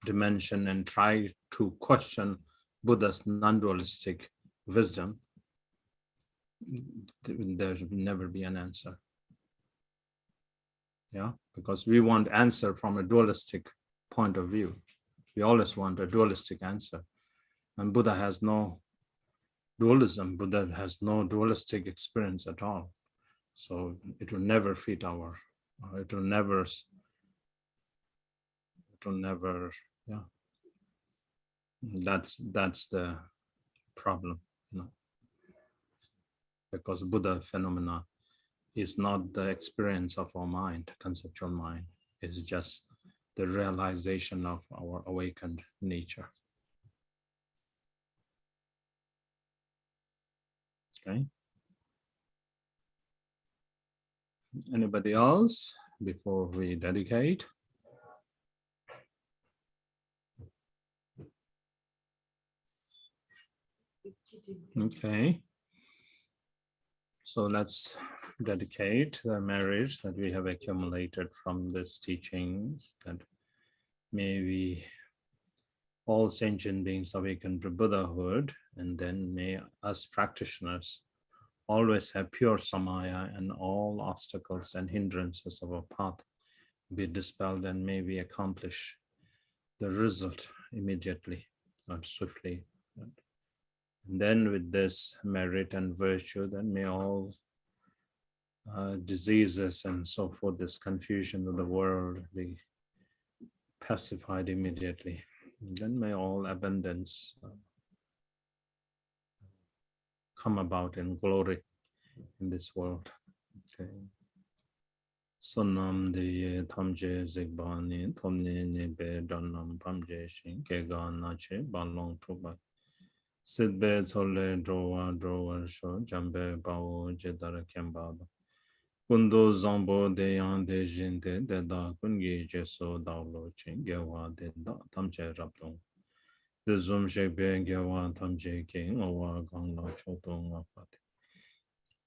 dimension and try to question Buddha's non-dualistic wisdom, there will never be an answer. Yeah, because we want answer from a dualistic point of view. We always want a dualistic answer. And Buddha has no dualism. Buddha has no dualistic experience at all. So it will never fit our, it will never, yeah. That's the problem, you know. Because Buddha phenomena is not the experience of our mind, conceptual mind. It's just the realization of our awakened nature. Okay. Anybody else before we dedicate? Okay. So let's dedicate the merit that we have accumulated from these teachings, that may we all sentient beings awaken to Buddhahood, and then may us practitioners always have pure samaya and all obstacles and hindrances of our path be dispelled, and may we accomplish the result immediately or swiftly. And then with this merit and virtue, then may all diseases and so forth, this confusion of the world be pacified immediately. And then may all abundance come about in glory in this world. Okay. Sonam de tamje zigbani tomne nebe danam pamje shin kega nache balong tuba. Sidbe sole drowa sho jambe bao jedara kembaba. Kundo zambo de yang de jinte de da kungi jeso dawlo chen gewa de da tamche rapdong. De zum shekbe gewa tamche king owa gangla chodong apate.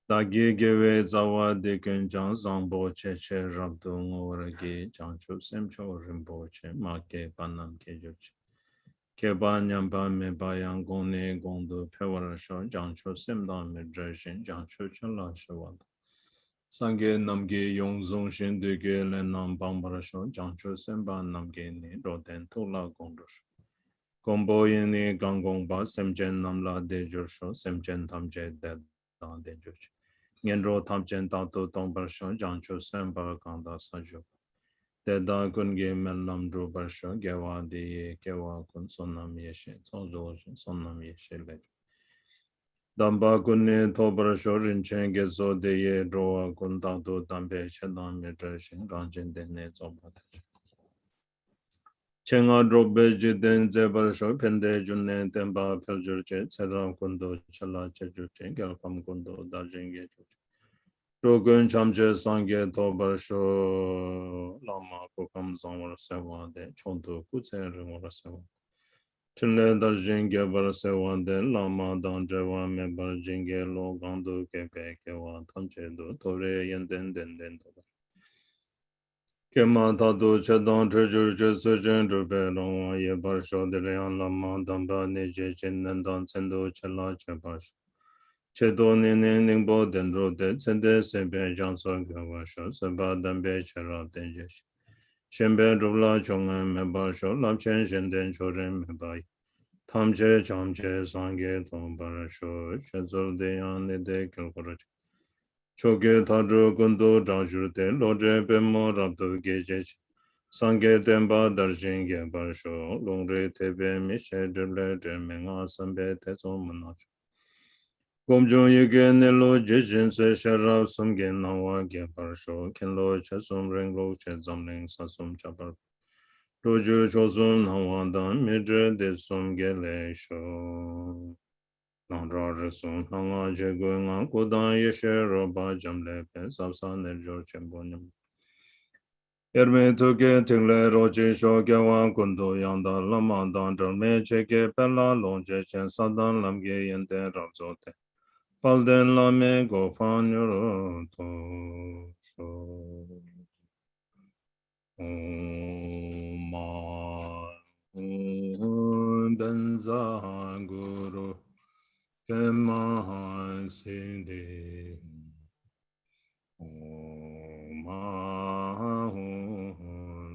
Da ge gewe zawa de kunjang zambo che che rapdong ora ge jangcho semcho rimbo che ma ke panam ke joche. Keba nyamba me bayang gong gondo pewara sho jangcho semdang me dreshin jangcho chala shawad. Sangye namge yong zong shin de ge len nam bambara sho jangcho semba namge ni roden tola gondosh. Gombo yin ni gangong ba semjen namla de josho semjen tamje de dan de josh. Ngen ro tamjen da to tongbar sho jangcho semba ganda sajo. De da kun ge men lam dro bar sho gewa de gewa kun sonam yeshe zozo sonam yeshe le. Damba kunni tobar shorin chen gezo de ye roa kun tangdo dambe chedan me dreshin ranjin de ne zomba. Chenga drobe jiden zebar sho pende junne temba peljur che tseram kundo chala chechur chen gelkam kundo darjin ge chur. Rogun chamche sangye tobar sho lama kukam zangwar sewa de chonto kutsen ringwar sewa. Chinle darjin ge bar sewa de lama dan jewa me bar jinge lo gandu ke pe ke wa tamche do tore yen den den den do. Kema tatu chedon trejur che sujen rupe rongwa ye bar sho de leon lama dan ba ne je chen nan dan tsendo chela che bar sho. Chedo ne ne ningbo den ro de tsende sebe janso ge wa sho seba dambe chera den je shi. Shenbe rubla chonga me bar sho lam chen shen den choren me bai. Tamche chamche sangye tombara sho chezol de yan de kelkorach. Choke tadru kundo jangshur de loje pemo rabdo gejech. Sangye temba darjin ge bar sho longre tebe mishe drible drmenga sambe tezo manach. Gomjong yege nelo jejin se sharab sumge nawa ge bar sho kenlo chesum ringlo che zamling sasum chabar. Roju chosun hawandan midre de sum gele sho. Nangra Nanga Jagunga Kudan Yeshe Roba Jamle Pen Sapsa Nerjo Chembonyam. Erme Tuke Tingle Roche Shogawa Kundo Yanda Lama Dan Me Cheke Pella Lonje Chen Sadan Lamge Yente Ramzote. Palden Lame Gofan Yoro To So. Ma Benza Guru Kema Sindi Ma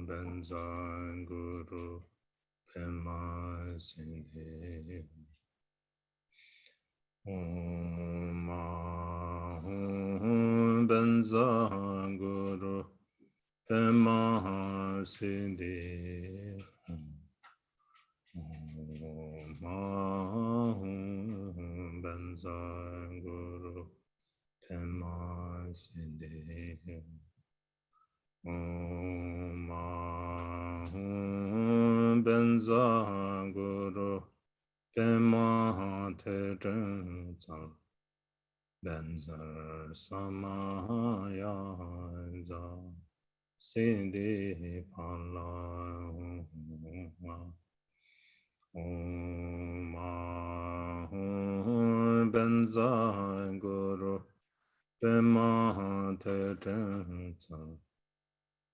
Benza Guru Kema Sindi Ma Benza Guru Kema Sindi Benza Guru Tema Sindi Benza Guru Tema Tedrenza Benza Samaya Sindi Pala Benza Guru Bema Tedrenza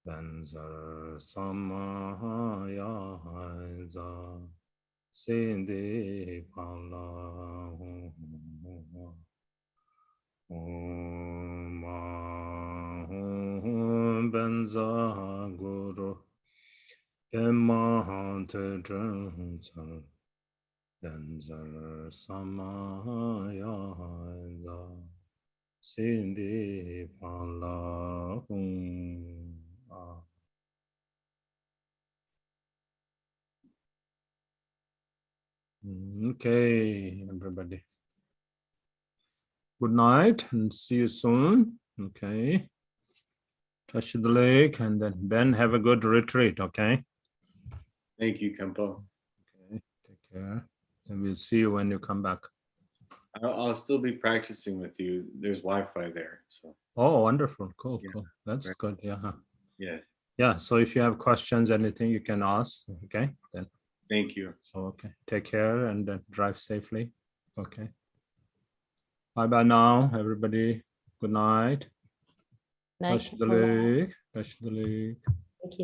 Benza Samaya Sindi Pala Benza Guru Bema Tedrenza Benza Samaya Sindi Pala Okay, everybody. Good night and see you soon. Okay. Touch the lake and then Ben, have a good retreat. Okay. Thank you, Khenpo. Okay. Take care. And we'll see you when you come back. I'll still be practicing with you. There's Wi-Fi there, so Oh, wonderful. Cool. Yeah. Cool. That's Right. good. Yeah. yes. Yeah. So if you have questions, anything you can ask. Okay. Then. Thank you. So, okay. Take care and then drive safely. Okay. Bye bye now, everybody. Good night. Night, Touch the Khenpo. lake. Touch the lake.